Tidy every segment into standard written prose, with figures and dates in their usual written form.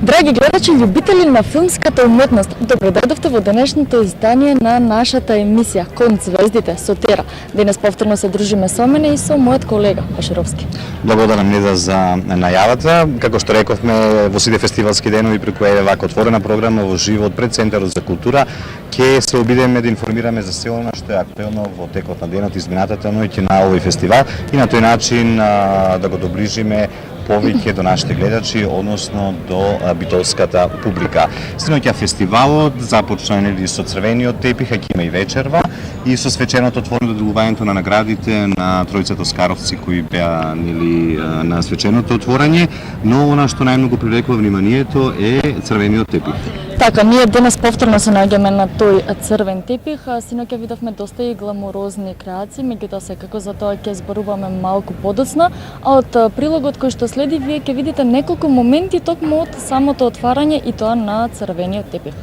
Драги гледачи, љубители на филмската уметност, добро дојдовте во денешното издание на нашата емисија Кон звездите со Тера. Денес повторно се дружиме со мене и со мојот колега Пашировски. Благодарам Неда за најавата. Како што рековме, во сите фестивалски денови преку вака отворена програма во живот пред Центарот за култура ќе се обидеме да информираме за се она што е актуелно во текот на денот изминатата ноќ на овој фестивал и на тој начин да го доближиме повеќе до нашите гледачи, односно до битолската публика. Синоќа фестивалот започна нели со црвениот тепих, ќе има и вечерва и со свеченото отворено доделувањето на наградите на тројцата оскаровци кои беа нели на свеченото отворање, но она што најмногу привлекува вниманието е црвениот тепих. Така, ние денес повторно се наоѓаме на тој црвен тепих, синоќа видовме доста и гламурозни креации, меѓутоа секако за тоа ќе зборуваме малку подоцна, а од прилогот кој што следи вие ќе видите неколку моменти токму од самото отварање и тоа на црвениот тепих.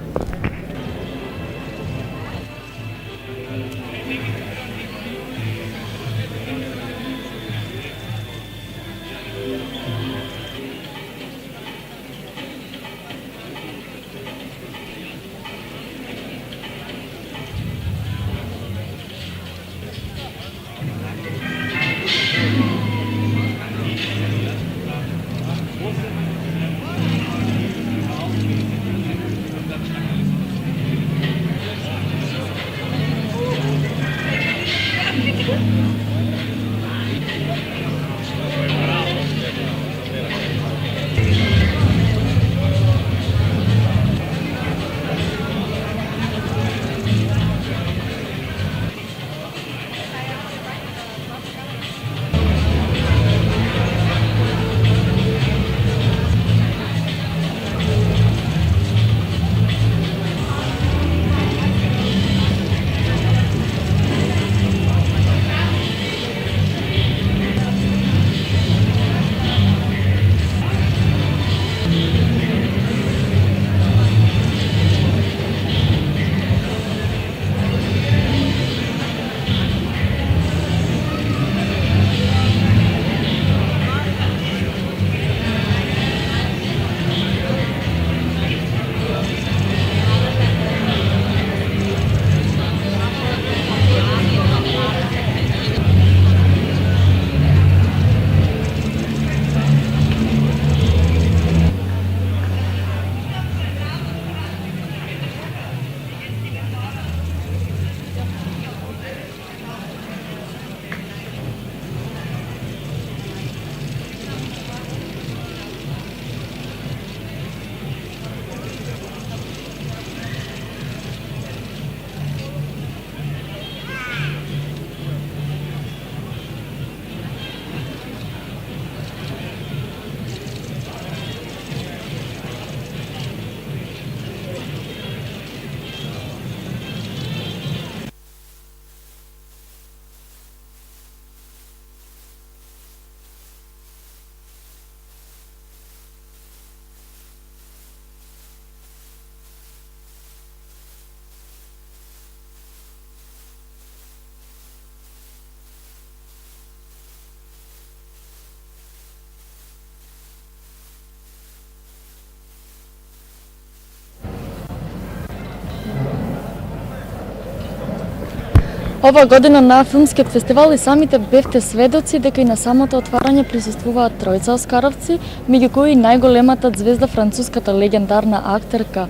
Ова година на филмскиот фестивал и самите бевте сведоци дека и на самото отварање присуствуваат тројца оскаровци, меѓу кои најголемата звезда француската легендарна актерка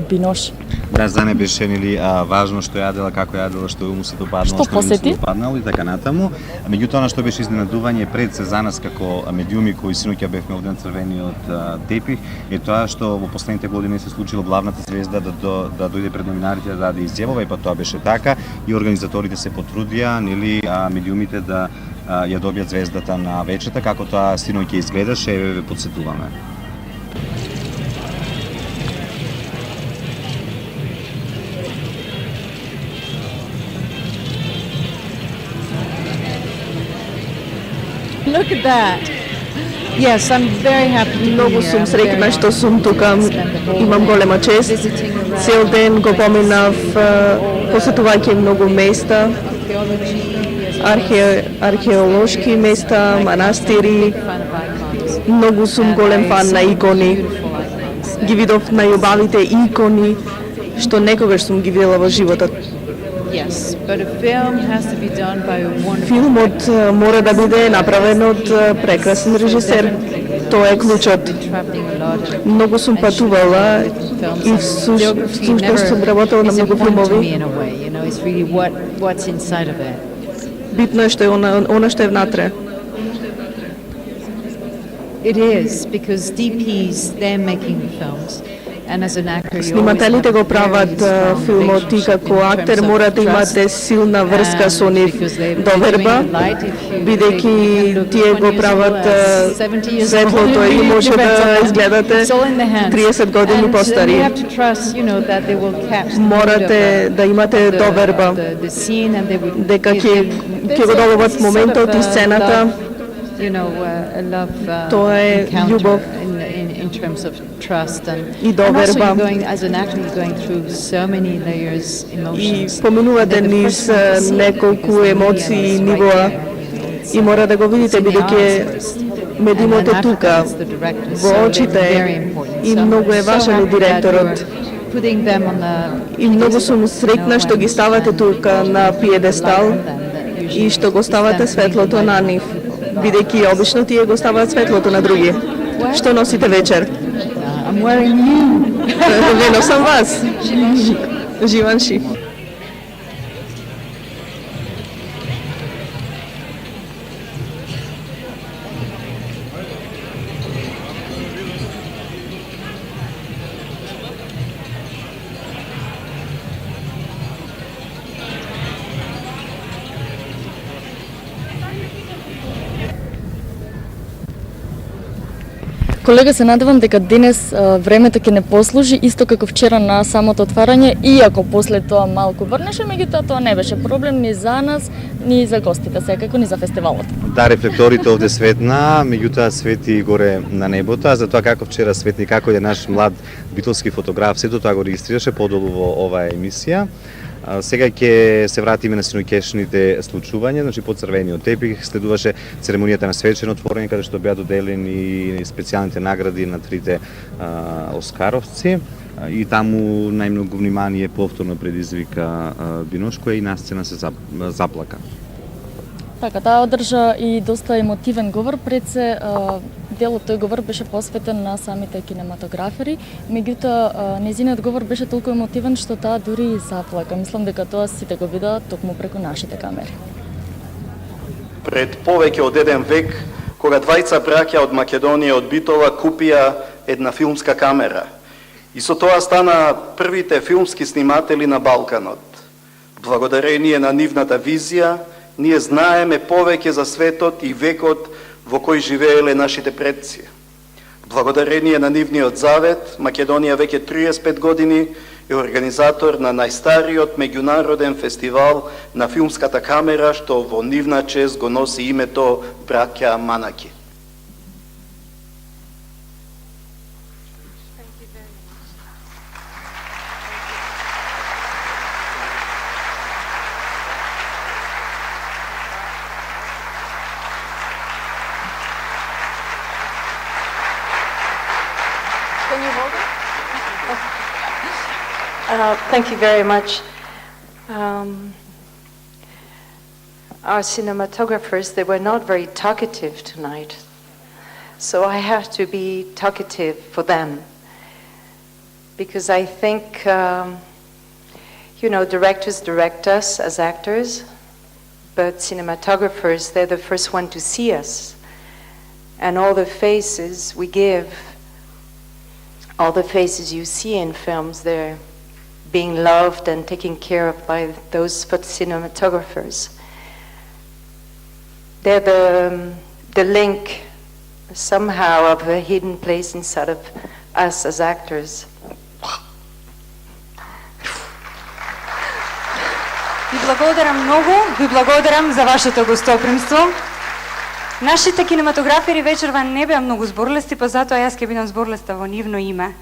Бинош. Да, за не беше нели важно што јадела, како јадела, што му се допаднало, што му се допаднало и така натаму. Меѓутоа она што беше изненадување пред се за нас како медиуми кои синоќа бевме овде на црвениот тепих е тоа што во последните години се случило главната звезда да дојде пред новинарите да даде изјавува и па тоа беше така и организаторите се потрудија нели медиумите да ја добијат звездата на вечерта како тоа синоќа изгледаше, ве потсетуваме. Look at that. Yes, I'm very happy to be Многу here. сум I'm среќна very што сум тука. happy to spend the whole Имам day голема чест. visiting around Цел ден го поминав посетувајќи многу места, archaeology, археолошки места, манастири. fan of icons. Многу сум голем фан на икони. Ги видов најубавите икони што некогаш сум ги видела во животот. Yes, but a film has to be done by a wonderful Филмот мора да биде направен од прекрасен режисер. Тоа е клучот. traveling a lot. Многу сум патувала и всушност сум работела на It's многу important to me филмови. in a way, you know, it's really what's inside of it. Битно е што е она што е внатре. It is, because DPs, they're making the films. And as an actor, you always Снимателите have го a very прават strong филмот и relationship како in актер terms of мора да trust. имате силна врска со нив, Because they're доверба, doing the light, if you бидејќи look тие 20 го years прават old as 70 years светлото old, и it може depends да on- изгледате It's all in the hands. 30 години And you постари. have to trust, you know, that they will catch the mood of Морате да имате the- доверба the scene and they would дека they- ќе го доловат моментот и сцената. You know, a love Тоа е encounter љубов. in terms of trust and И and also доверба. you're going as an actor you're going through so many layers И emotions. поминувате And then the низ first one to see it неколку because the емоции media и is right нивоа there. и мора да го видите It's in the бидејќи eyes first. ме And имате then тука after that it's the director. во So they're очите very important. и So I'm многу е so важен и happy that директорот. you're putting them on the И многу сум среќна што ги ставате тука на пиедестал и што го ставате светлото на нив, бидејќи обично тие го ставаат светлото на други. Што носите вечер? I'm wearing you. Ве носам вас. Живанши. Колега, се надевам дека денес времето ќе не послужи исто како вчера на самото отварање, иако после тоа малку врнеше, меѓутоа тоа не беше проблем ни за нас, ни за гостите, секако ни за фестивалот. Да, рефлекторите овде светна, меѓутоа свети горе на небото, а за тоа како вчера светни, како е наш млад битолски фотограф, сето тоа го регистрираше подолу во оваа емисија. Сега ќе се вратиме на синоќешните случувања, значи по црвениот тепих следуваше церемонијата на свечено отворање каде што беа доделени специјалните награди на трите оскаровци и таму најмногу внимание повторно предизвика Бинош кој и на сцена се заплака. Така, таа одржа и доста емотивен говор, пред се дел од тој говор беше посветен на самите кинематографери, меѓутоа нејзиниот говор беше толку емотивен што таа дури и заплака. Мислам дека тоа сите го видаа токму преку нашите камери. Пред повеќе од еден век, кога двајца браќа од Македонија од Битола купија една филмска камера. И со тоа стана првите филмски сниматели на Балканот. Благодарение на нивната визија, ние знаеме повеќе за светот и векот во кој живееле нашите предци. Благодарение на нивниот завет, Македонија веќе 35 години е организатор на најстариот меѓународен фестивал на филмската камера, што во нивна чест го носи името Браќа Манаки. Can you hold it? Thank you very much. Our cinematographers, they were not very talkative tonight. So I have to be talkative for them. Because I think, directors direct us as actors, but cinematographers, they're the first one to see us. And all the faces we give, all the faces you see in films, they're being loved and taken care of by those cinematographers. They're the link somehow of a hidden place inside of us as actors. Ви благодарам многу, ви благодарам за вашето гостопримство. Нашите кинематографери вечерва не беа многу зборлести, па затоа јас ќе бидам зборлеста во нивно име.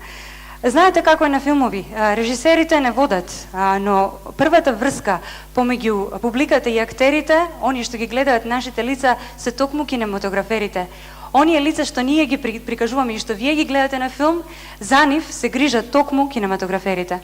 Знаете како е на филмови? Режисерите не водат, но првата врска помеѓу публиката и актерите, они што ги гледаат нашите лица, се токму кинематограферите. оние лица што ние ги прикажуваме и што вие ги гледате на филм, за нив се грижат токму кинематограферите.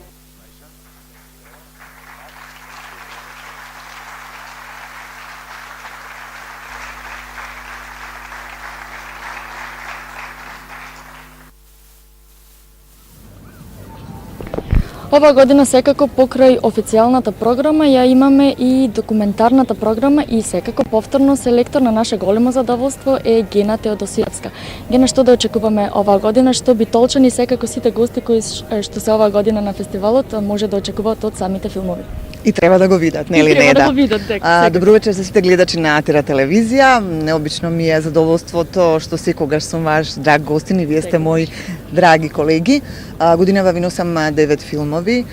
Ова година секако покрај официјалната програма ја имаме и документарната програма и секако повторно селектор на наше големо задоволство е Гена Теодосиевска. Гена, што да очекуваме оваа година, што битолчани секако сите гости кои што се оваа година на фестивалот може да очекуваат од самите филмови? И треба да го видат, нели Треба не да го видат, Добро вечер за сите гледачи на Атера телевизија. Необично ми е задоволството што секогаш сум ваш драг гостин и вие сте мои драги колеги. Годинава ви носам 9 филмови.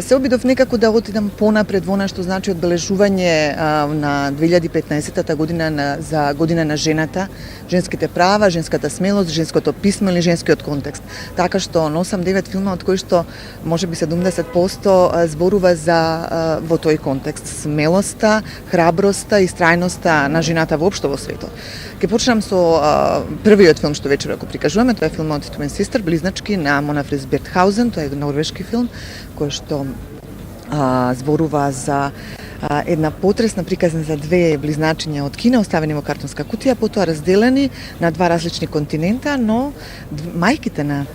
Се обидов некако да отидам понапред во она што значи одбележување на 2015 година за година на жената, женските права, женската смелост, женското писмо или женскиот контекст. Така што носам 9 филма од кои што можеби 70% зборува за во тој контекст смелоста, храброста и страјноста на жената воопшто во светот. Ке почнам со првиот филм што вечера го прикажуваме, тоа е филмот Twin Sister, Близначки на Мона Фрис Бертхаузен, тоа е норвешки филм кој што зборува за една потресна приказна за две близначиња од Кина, оставени во картонска кутија, потоа разделени на два различни континента, но мајките на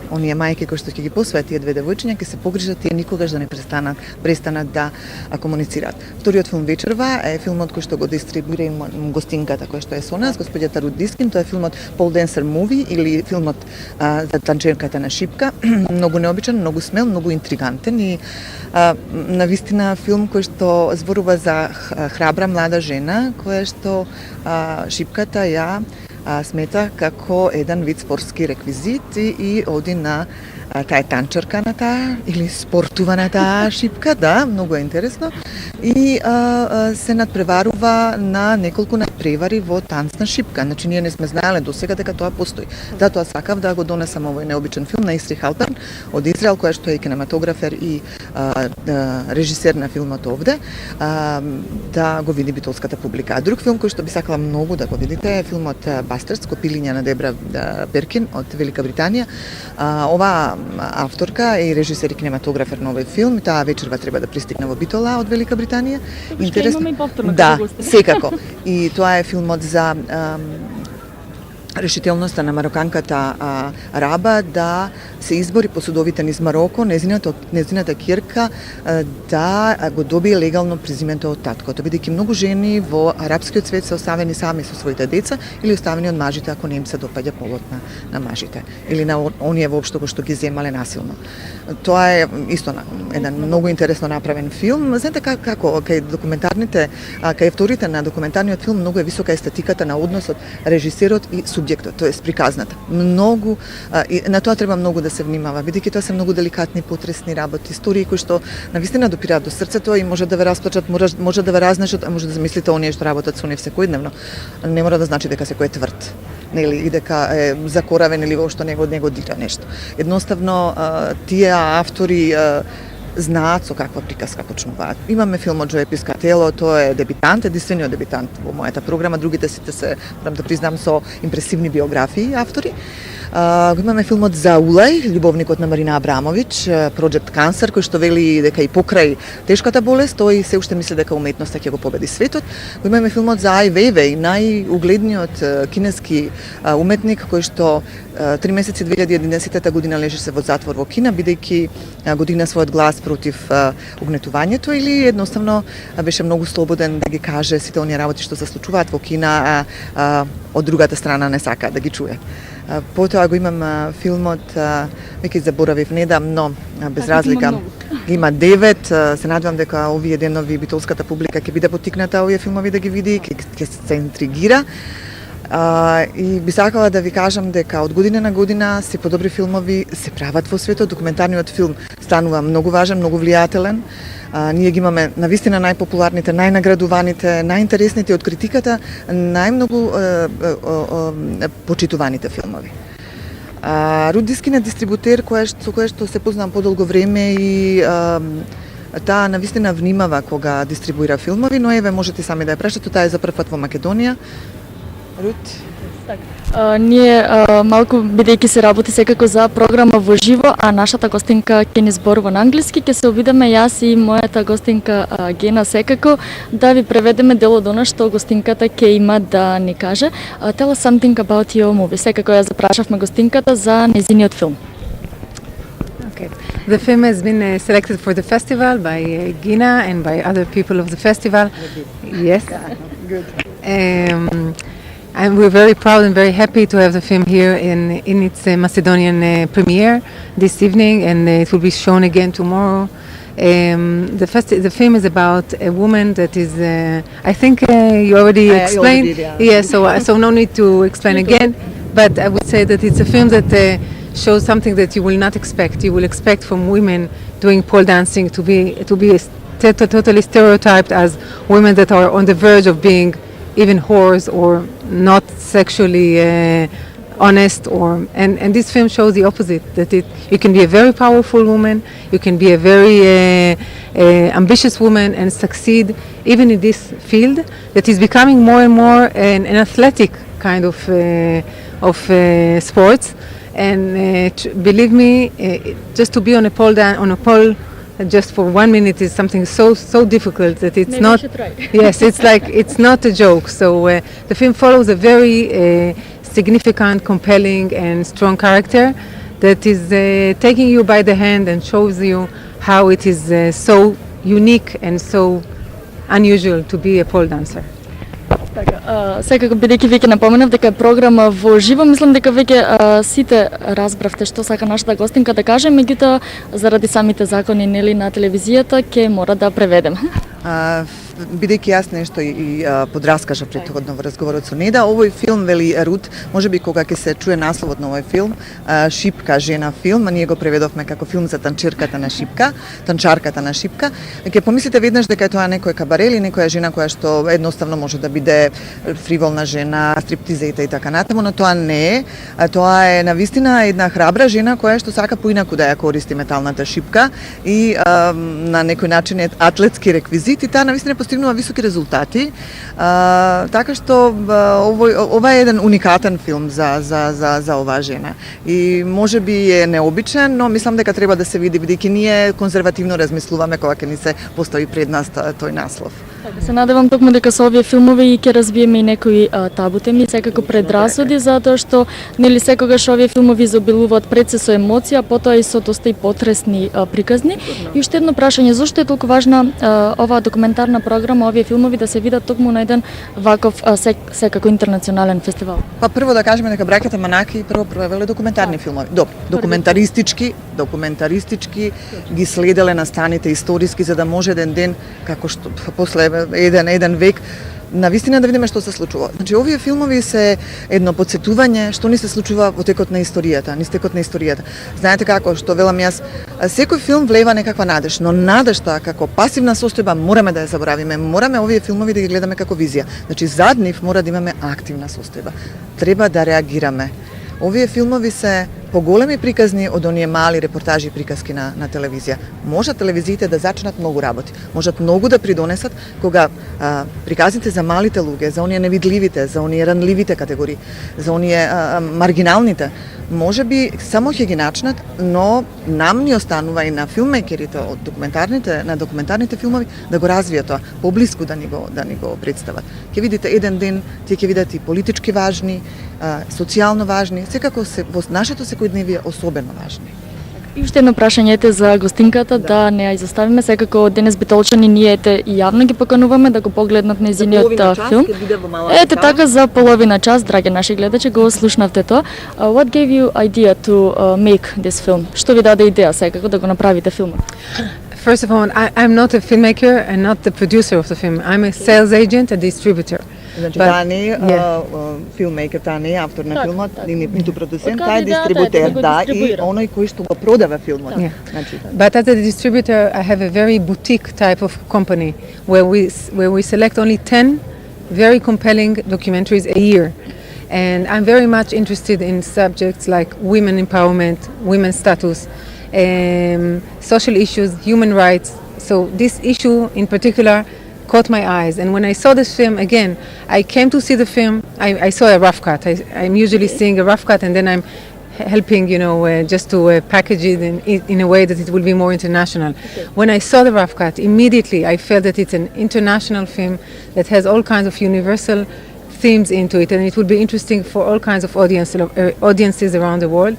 оние мајки кои што ќе ги посвојат тие две девојчиња ќе се погрижат тие никогаш да не престанат да комуницираат. Вториот филм вечерва е филмот кој што го дистрибуира гостинката која што е со нас, господјата Рут Дискин, тоа е филмот Pole Dancer Movie или филмот за танчерката на шипка, многу необичен, многу смел, многу интригантен и навистина филм кој што зборува за храбра млада жена која што шипката ја смета како еден вид спортски реквизит и оди на таа танчерка на таа или спортува на таа шипка, да, многу е интересно. И се надпреварува на неколку надпревари во танцна шипка. Значи ние не сме знаеле досега дека тоа постои. Затоа сакав да го донесам овој необичен филм на Истри Халперн од Израел, која што е кинематографер и режисер на филмот овде, да го види битолската публика. А друг филм кој што би сакала многу да го видите е филмот Бастердс, Копилиња на Дебра Перкин од Велика Британија. Ова авторка и режисер и кинематографер на овој филм, таа вечерва треба да пристигне во Битола од Велика Британија. Интересно. Да, секако. И тоа е филмот за решителноста на мароканката Раба да се избори по судовите низ Мароко, незината кирка да го добие легално презимето од таткото, бидејќи многу жени во арапскиот свет се оставени сами со своите деца или оставени од мажите ако не им се допаѓа полот на мажите или на оние воопшто кои што ги земале насилно. Тоа е исто еден многу интересно направен филм. Знаете како кај документарните, кај авторите на документарниот филм многу е висока естетиката на односот режисерот и субјектот, тоест приказната. Многу на тоа треба многу да се внимава, бидејќи тоа се многу деликатни, потресни работи, истории кои што навистина допираат до срцето и може да ве расплачат, може да ве разнешат, а може да замислите оние што работат со нив секојдневно. Не мора да значи дека секој е тврд, нели, и дека е закоравен или воопшто него дира нешто. Едноставно тие автори знаат со каква приказка почнуваат. Имаме филмот Джое Пискатело, тоа е дебитант, единствениот дебитант во мојата програма, другите сите се, морам да признам, со импресивни биографии автори. Го имаме филмот за Улај, љубовникот на Марина Абрамович, Project Cancer, кој што вели дека и покрај тешката болест, тој се уште мисли дека уметноста ќе го победи светот. Го имаме филмот за Ај Вејвеј, најугледниот кинески уметник кој што 3 месеци 2011 година лежеше во затвор во Кина, бидејќи го дигна својот глас против угнетувањето или едноставно беше многу слободен да ги каже сите оние работи што се случуваат во Кина, а од другата страна не сака да ги чуе. Потоа го имам филмот, веќе заборавив недавно, без разлика. Има 9, се надевам дека овие денови битолската публика ќе биде поттикната овие филмови да ги види, ќе се интригира. И би сакала да ви кажам дека од година на година се подобри филмови се прават во светот. Документарниот филм станува многу важен, многу влијателен. Ние ги имаме навистина најпопуларните, најнаградуваните, најинтересните од критиката, најмногу почитуваните филмови. Рут Дискин е дистрибутер со кој што се познавам подолго време и таа навистина внимава кога дистрибуира филмови, но еве можете сами да ја прашате, таа е за прв пат во Македонија. Рут? Ние малку, бидејќи се работи секако за програма во живо, а нашата гостинка ќе ни зборува на англиски, ќе се обидеме јас и мојата гостинка Гена секако да ви преведеме дел од она што гостинката ќе има да ни каже. Tell us something about your movie. Секако ја запрашавме гостинката за нејзиниот филм. Okay. The film has been selected for the festival by Gina and by other people of the festival. Yes. Good. And we're very proud and very happy to have the film here in its Macedonian premiere this evening, and it will be shown again tomorrow. The film is about a woman that is, I think you already explained. So no need to explain again, but I would say that it's a film that shows something that you will not expect. You will expect from women doing pole dancing to be totally stereotyped as women that are on the verge of being even whores or not sexually honest, and this film shows the opposite, that you can be a very powerful woman, you can be a very ambitious woman and succeed even in this field that is becoming more and more an athletic kind of sports. And believe me, just to be on a pole just for 1 minute is something so difficult that it's not. Yes, it's like it's not a joke. So the film follows a very significant, compelling, and strong character that is taking you by the hand and shows you how it is so unique and so unusual to be a pole dancer. Секако бидејќи веќе напоменав дека е програма во живо, мислам дека веќе сите разбравте што сака нашата гостинка да каже, меѓутоа заради самите закони нели на телевизијата ќе мора да преведеме. Бидејќи јас нешто и подраскажав претходно во разговорот со Неда, овој филм, вели Рут, можеби кога ќе се чуе насловот на овој филм, Шипка жена филм, а ние го преведовме како филм за танчарката на Шипка, ќе помислите веднаш дека е тоа некој кабаре или некоја жена која што едноставно може да биде фриволна жена, стриптизејта и така натаму, но тоа не е. Тоа е навистина една храбра жена која што сака поинаку да ја користи металната шипка и на некој начин е атлетски реквизит и таа навистина постигнува високи резултати. Така што ова е еден уникатен филм за оваа жена. И можеби е необичен, но мислам дека треба да се види, бидејќи ние конзервативно размислуваме кога ќе ни се постави пред нас тој наслов. Се надевам токму дека со овие филмови ќе разбиеме и некои табу теми, секако предрасуди, затоа што нели секогаш овие филмови изобилуваат пред се со емоција, потоа и со доста и потресни приказни. И уште едно прашање, зошто е толку важна оваа документарна програма, овие филмови да се видат токму на еден ваков секако интернационален фестивал? Па прво да кажеме дека браќата Манаки прво провеле документарни филмови. Документаристички ги следеле настаните историски за да може еден ден како што после еден век навистина да видиме што се случува. Значи овие филмови се едно потсетување што ни се случува во текот на историјата, Знаете како што велам јас, секој филм влева некаква надеж, но надежта како пасивна состојба мораме да ја заборавиме. Мораме овие филмови да ги гледаме како визија. Значи зад нив мора да имаме активна состојба. Треба да реагираме. Овие филмови се поголеми приказни од оние мали репортажи и приказки на телевизија. Можат телевизиите да зачнат многу работи, можат многу да придонесат кога приказните за малите луѓе, за оние невидливите, за оние ранливите категории, за оние маргиналните, можеби само ќе ги начнат, но нам ни останува и на филммейкерите од документарните филмови да го развијат тоа, поблиску да ни го представат. Ќе видите еден ден, тие ќе видат и политички важни, социјално важни, секако во нашето секојдневие особено важни. И уште едно прашање за гостинката, да не ја изоставиме, секако денес битолчани ние и јавно ги покануваме да го погледнат нејзиниот филм. Ете така за половина час, драги наши гледачи, го слушнавте тоа. What gave you idea to make this film? Што ви даде идеја секако да го направите филмот? First of all, I'm not a filmmaker and not the producer of the film. I'm a sales agent, a distributor. Значи таа не е филммейкер, таа не е автор на филмот, ниту продуцент, таа е дистрибутер, и оној кој што го продава филмот. But as a distributor, I have a very boutique type of company where we select only 10 very compelling documentaries a year. And I'm very much interested in subjects like women empowerment, women's status, social issues, human rights. So this issue in particular caught my eyes. And when I saw this film again, I came to see the film. I saw a rough cut. I'm usually seeing a rough cut, and then I'm helping, just to package it in a way that it will be more international. Okay. When I saw the rough cut, immediately I felt that it's an international film that has all kinds of universal themes into it, and it will be interesting for all kinds of audiences around the world.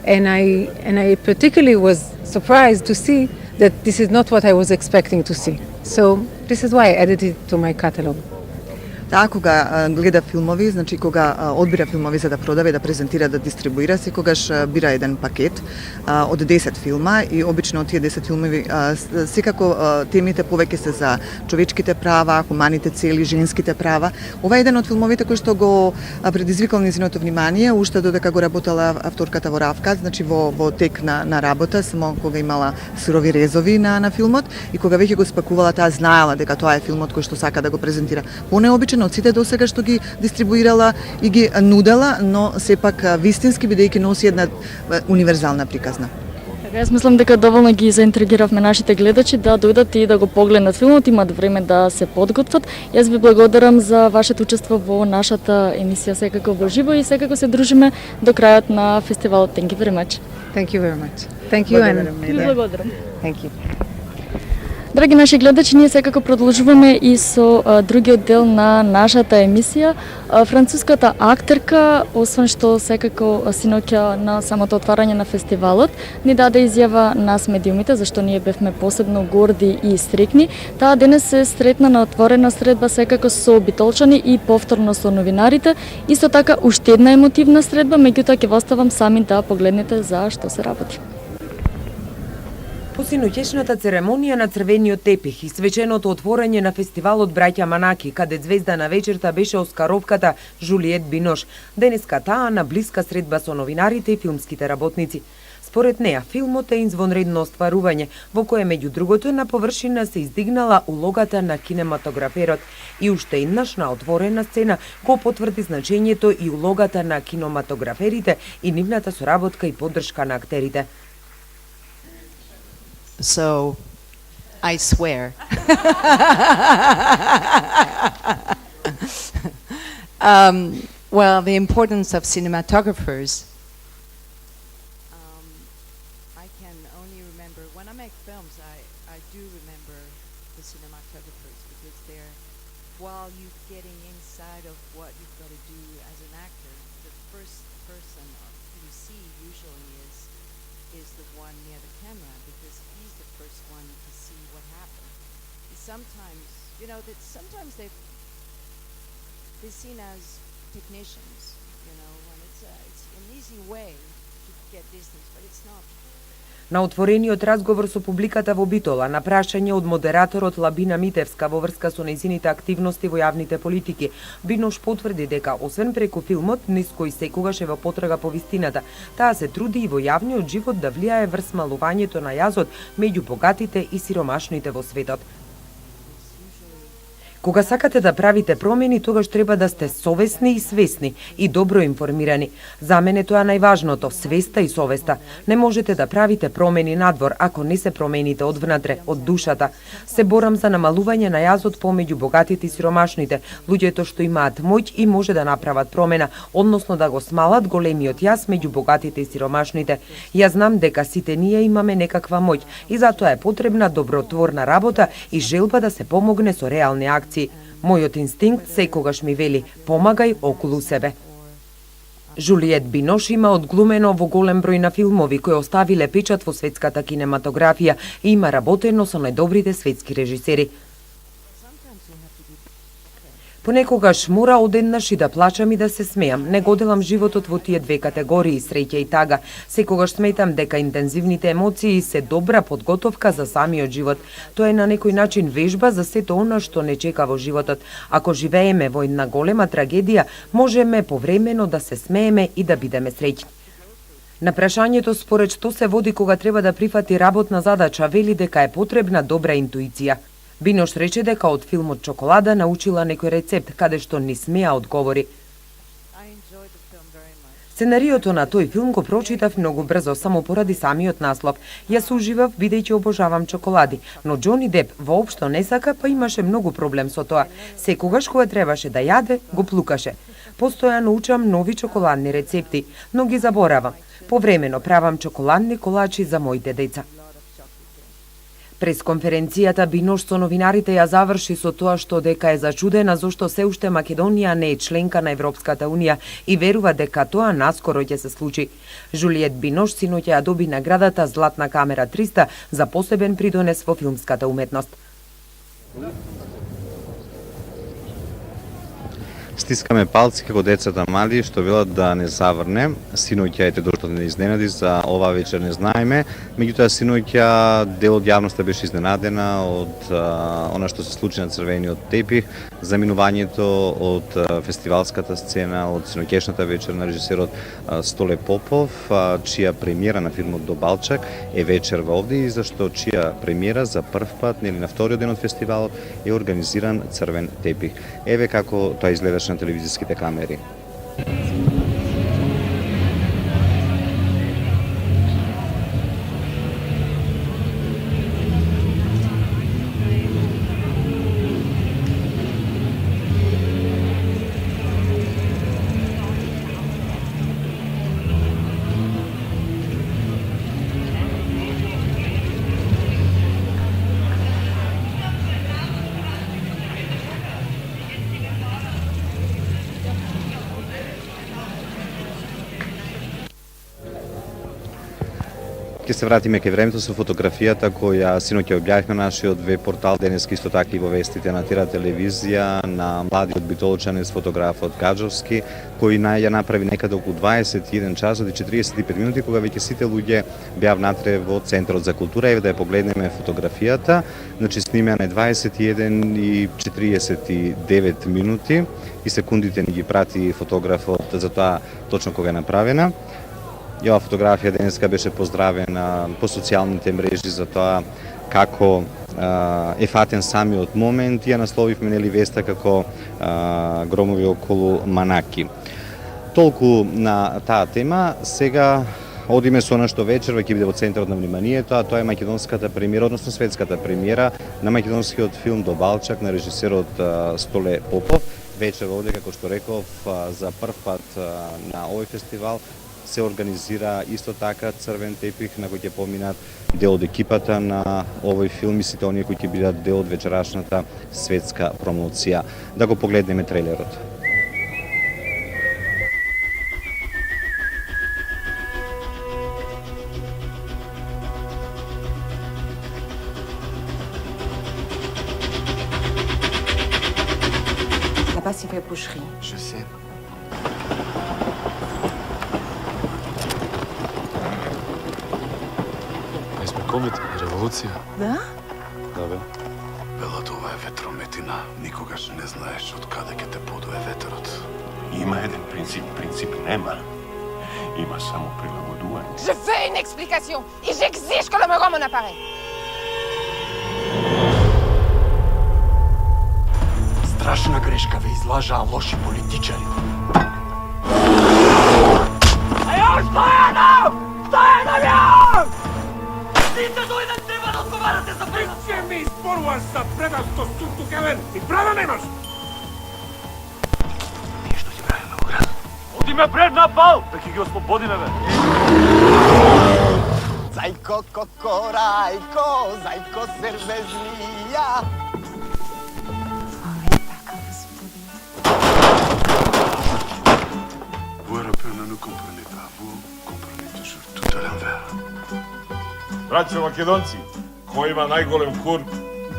And I particularly was surprised to see that this is not what I was expecting to see. So this is why I added it to my catalog. Da, koga gleda filmovi, znači koga odbira filmovi za da prodave, da prezentira, da distribuira, sekogаш bira jedan paket od 10 filma и обично тие 10 филмови секако темите повеќе се за човечките права, хуманите цели, женските права. Ова е еден од филмовите кој што го предизвикал низиното внимание, уште додека го работела авторката во Равкат, значи во тек на работа, само кога имала сурови резови на филмот и кога веќе го спакувала, таа знаела дека тоа е филмот кој што сака да го презентира. Понеобичен од сите досега што ги дистрибуирала и ги нудела, но сепак вистински бидејќи носи една универзална приказна. Јас мислам дека доволно ги заинтригиравме нашите гледачи да дојдат и да го погледнат филмот, имат време да се подготват. Јас ви благодарам за вашето учество во нашата емисија секако во живо и секако се дружиме до крајот на фестивалот. Thank you very much. Thank you very much. Thank you and благодарам. Thank you. Драги наши гледачи, ние секако продолжуваме и со другиот дел на нашата емисија. Француската актерка, освен што секако синоќа на самото отварање на фестивалот, ни даде изјава нас медиумите, зашто ние бевме посебно горди и стрикни. Таа денес се сретна на отворена средба секако со битолчани и повторно со новинарите. Исто така уште една емотивна средба, меѓутоа ќе оставам сами да погледнете за што се работи. По синоќешната церемонија на црвениот тепих и свеченото отворање на фестивалот Браќа Манаки, каде звезда на вечерта беше оскаровката Жулиет Бинош, денеска таа на блиска средба со новинарите и филмските работници. Според неа, филмот е извонредно остварување, во кое меѓу другото на површина се издигнала улогата на кинематограферот и уште еднаш на отворена сцена го потврди значењето и улогата на кинематограферите и нивната соработка и поддршка на актерите. So, I swear. Well, the importance of cinematographers. I can only remember, when I make films, I do remember the cinematographers because they're, while you're getting inside of what you've got to do as an actor, the first person you see usually is the one near the camera because he's the first one to see what happened. Sometimes, that sometimes they're seen as technicians, and it's an easy way to get these things, but it's not. На отворениот разговор со публиката во Битола, на прашање од модераторот Лабина Митевска во врска со нејзините активности во јавните политики, Бинош потврди дека, освен преку филмот, низ кој секогаш е во потрага по вистината, таа се труди и во јавниот живот да влијае врз смалувањето на јазот меѓу богатите и сиромашните во светот. Кога сакате да правите промени, тогаш треба да сте совесни и свесни и добро информирани. За мене тоа најважното, свеста и совеста. Не можете да правите промени надвор ако не се промените одвнатре, од душата. Се борам за намалување на јазот помеѓу богатите и сиромашните, луѓето што имаат моќ и може да направат промена, односно да го смалат големиот јаз меѓу богатите и сиромашните. Јас знам дека сите ние имаме некаква моќ и затоа е потребна добротворна работа и желба да се помогне со реални акции. Мојот инстинкт секогаш ми вели, помагај околу себе. Жулиет Бинош има одглумено во голем број на филмови кои оставиле печат во светската кинематографија и има работено со најдобрите светски режисери. Понекогаш мора одеднаш и да плачам и да се смеам. Не го делам животот во тие две категории, среќа и тага. Секогаш сметам дека интензивните емоции се добра подготовка за самиот живот. Тоа е на некој начин вежба за сето она што не чека во животот. Ако живееме во една голема трагедија, можеме повремено да се смееме и да бидеме среќни. На прашањето според што се води кога треба да прифати работна задача, вели дека е потребна добра интуиција. Бинош рече дека од филмот Чоколада научила некој рецепт, каде што не смеа одговори. Сценариото на тој филм го прочитав многу брзо, само поради самиот наслов. Јас уживав бидејќи обожавам чоколади, но Џони Деп воопшто не сака, па имаше многу проблем со тоа. Секогаш кога требаше да јаде, го плукаше. Постојано учам нови чоколадни рецепти, но ги заборавам. Повремено правам чоколадни колачи за моите деца. Пресконференцијата Бинош со новинарите ја заврши со тоа што дека е зачудена зошто се уште Македонија не е членка на Европската Унија и верува дека тоа наскоро ќе се случи. Жулиет Бинош синоќа ја доби наградата Златна камера 300 за посебен придонес во филмската уметност. Стискаме палци како децата мали што велат да не заврне. Синоќа ете дошто да не изненади, за оваа вечер не знаеме. Меѓутоа синоќа дел од јавноста беше изненадена од она што се случи на црвениот тепих, заминувањето од фестивалската сцена, од синоќешната вечер на режисерот Столе Попов, чија премиера на филмот До Балчак е вечерва овде и зашто чија премиера за прв пат, нели на вториот ден од фестивалот, е организиран црвен тепих. Еве како тоа изгледаше на телевизиските камери. Ќе се вратиме кај времето со фотографијата која синоќа објавивме на нашиот веб портал, денес исто така и во вестите на Тира телевизија, на младиот битолчанец фотографот Гаджовски, кој ја направи некаде околу 21 часот и 45 минути, кога веќе сите луѓе беа внатре во Центарот за култура. Еве да ја погледнеме фотографијата, значи снимена е 21 и 49 минути и секундите ни ги прати фотографот за тоа точно кога е направена. И оваа фотографија денеска беше поздравена по социјалните мрежи за тоа како е фатен самиот момент и ја насловивме нели веста како громови околу Манаки. Толку на таа тема. Сега одиме со нешто вечерва ќе биде во центарот на вниманието, а тоа е македонската премиера, односно светската премиера на македонскиот филм До Балчак на режисерот Столе Попов. Вечерва овде, како што реков, за прв пат на овој фестивал се организира исто така црвен тепих на кој ќе поминат дел од екипата на овој филм и сите оние кои ќе бидат дел од вечерашната светска промоција. Да го погледнеме трейлерот. Là-bas, c'est fait boucherie. Je sais. Комит, револуција. Да? Да, бе. Велат, ова е ветрометина. Никогаш не знаеш од каде ќе те подуе ветерот. Има еден принцип. Принцип нема. Има само прилагодување. Je veux une explication et j'exige que l'on me rende mon appareil. Страшна грешка ве излажаа лоши политичари. Ајо, стојано! Стојано ја! Сите дојдат, треба да одговарате за причина. Ќе ми изборуваш за предавство суту кавен и права немаш! Ние што си правиме во град? Одиме пред на бал, да ќе ги ослободиме, бе! Зајко кокорајко, зајко сервезлија. Vous européens ne comprenez pas, vous comprenez toujours tout à l'envers. Браќа македонци, кој има најголем кур,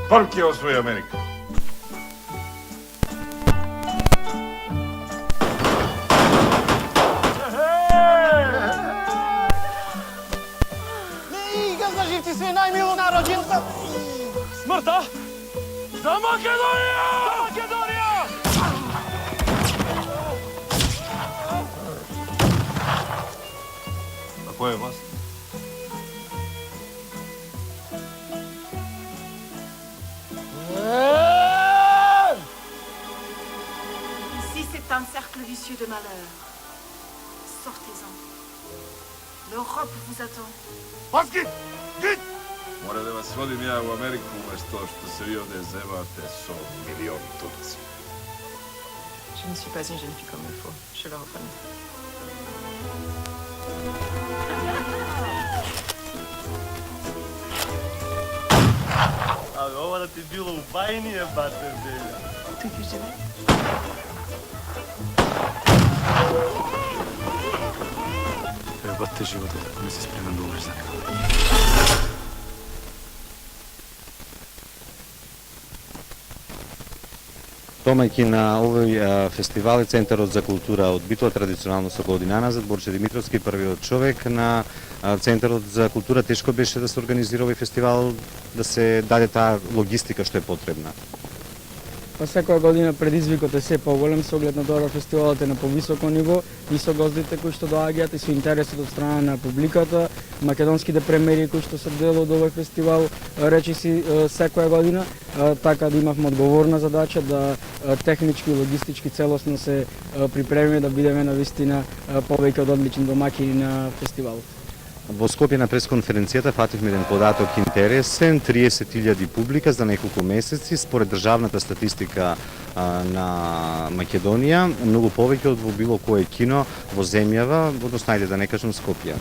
прв ќе освои Америка. Ига за живци се најмило народенца. Смртта за Македонија! За Македонија! А кој е вас? Ici, c'est un cercle vicieux de malheur. Sortez. maison. L'Europe vous attend. Paski! Git! Mora da vas vodim ja u Ameriku umesto što se vi ovdje zevate so milioni Turci. Je ne suis pas une jeune fille comme il faut, je le reconnais. Абе, ова да ти било у бајни е бате белја. Ти ти живе? Ебате животот, ако не си спремен да умреш за него. Домајки на овој фестивал е Центарот за култура од Битола, традиционално со година назад. Борче Димитровски, првиот човек на Центарот за култура. Тешко беше да се организира овој фестивал, да се даде таа логистика што е потребна. Па секоја година предизвикот е се поголем со оглед на тоа фестивалот е на повисоко ниво и со гостите кои што доаѓаат и со интересот од страна на публиката, македонските премиери кои што се дел од овој фестивал, речиси секоја година, така да имавме одговорна задача да технички и логистички целосно се припремиме да бидеме на вистина повеќе од одлични домаќини на фестивалот. Во Скопје на пресконференцијата фативме еден податок интересен, 30.000 публика за неколку месеци, според државната статистика на Македонија, многу повеќе од во било кое кино во земјава, односно ајде да не кажам Скопје.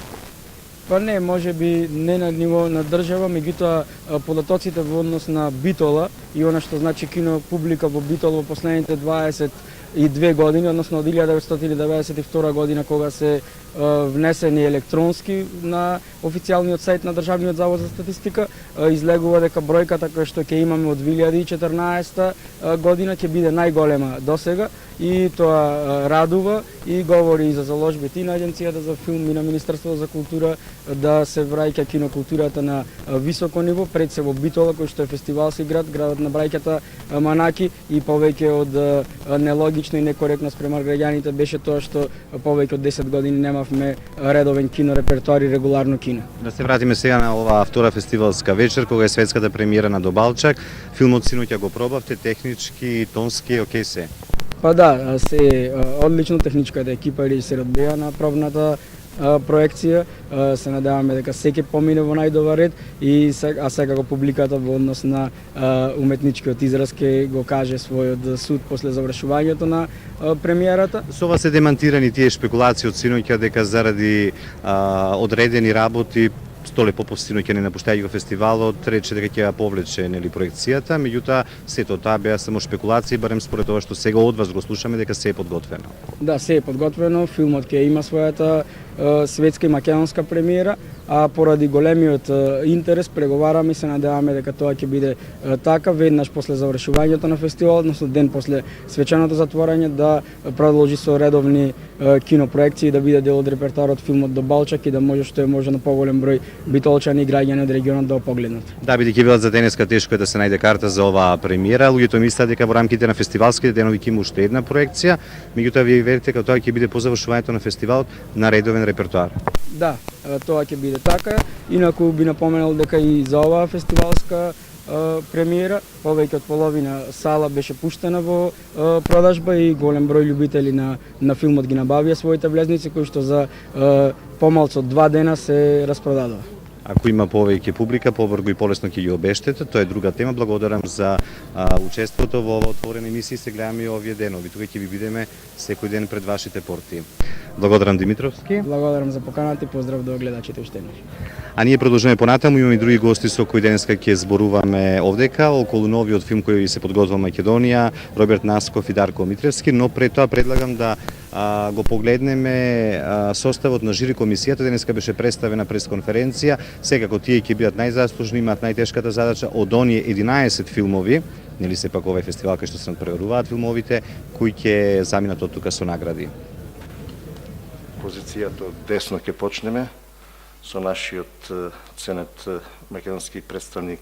Па не, може би не на ниво на држава, меѓутоа податоците во однос на Битола и она што значи кино публика во Битола во последните 22 години, односно од 1992 година кога се внесени електронски на официјалниот сајт на Државниот завод за статистика, излегува дека бројката која што ќе имаме од 2014 година ќе биде најголема досега и тоа радува и говори и за заложбите и на Агенцијата за филм и на Министерството за култура да се враќа кинокултурата на високо ниво, пред се во Битола кој што е фестивалски град, градот на браќата Манаки, и повеќе од нелогично и некоректно спрема граѓаните беше тоа што повеќе од 10 години немавме редовен кино репертоар и регуларно кино. Да се вратиме сега на оваа втора фестивалска вечер, кога е светската премиера на Добалчак. Филмот синоќа го пробавте, технички, тонски, окей се? Па да, се одлично, техничката екипа и режисерот беа на пробната проекција, се надеваме дека секој помине во најдобар ред и секако публиката во однос на уметничкиот израз ќе го каже својот суд после завршувањето на премиерата. Со ова се демантирани тие шпекулации од синоќа дека заради одредени работи Столе Попов синоќа не напуштајќи го фестивалот, рече дека ќе ја повлече нели проекцијата, меѓутоа сето таа беа само шпекулации, барем според тоа што сега од вас го слушаме дека се е подготвено. Да, се е подготвено, филмот ќе има својата светска и македонска премиера, а поради големиот интерес преговараме и се надеваме дека тоа ќе биде така веднаш после завршувањето на фестивалот, односно ден после свеченото затворање, да продолжи со редовни кинопроекции, да биде дел од репертоарот филмот Добалчак и да може што е може на поголем број битолчани и граѓани од регионот да го погледнат. Да, бидејќи велат за денеска тешко е да се најде карта за оваа премиера, луѓето мислат дека во рамките на фестивалските денови ќе има уште една проекција, меѓутоа вие верите дека тоа ќе биде по завршувањето на фестивалот на редовен репертоар. Да, тоа ќе биде така. Инаку би напоменал дека и за оваа фестивалска премиера повеќе од половина сала беше пуштена во продажба и голем број љубители на филмот ги набавија своите влезници кои што за помалку од 2 дена се распродадува. Ако има повеќе публика, побрзо и полесно ќе ги обештете, тоа е друга тема. Благодарам за учеството во ова отворена емисија. Се гледаме и овие денови. Тука ќе ви бидеме секој ден пред вашите порти. Благодарам Димитровски. Благодарам за поканата и поздрав до гледачите уште еднаш. А ние продолжуваме понатаму, имаме и други гости со кои денеска ќе зборуваме овдека околу новиот филм кој се подготвува Македонија, Роберт Насков и Дарко Митревски, но пред тоа предлагам да го погледнеме составот на жири комисијата. Денеска беше представена пресконференција. Секако тие ќе бидат најзаслужни, имаат најтешката задача од оние 11 филмови, нели сепак овој фестивал кај што се надпреваруваат филмовите, кои ќе заминат од тука со награди. Позицијата од десно ќе почнеме со нашиот ценет македонски представник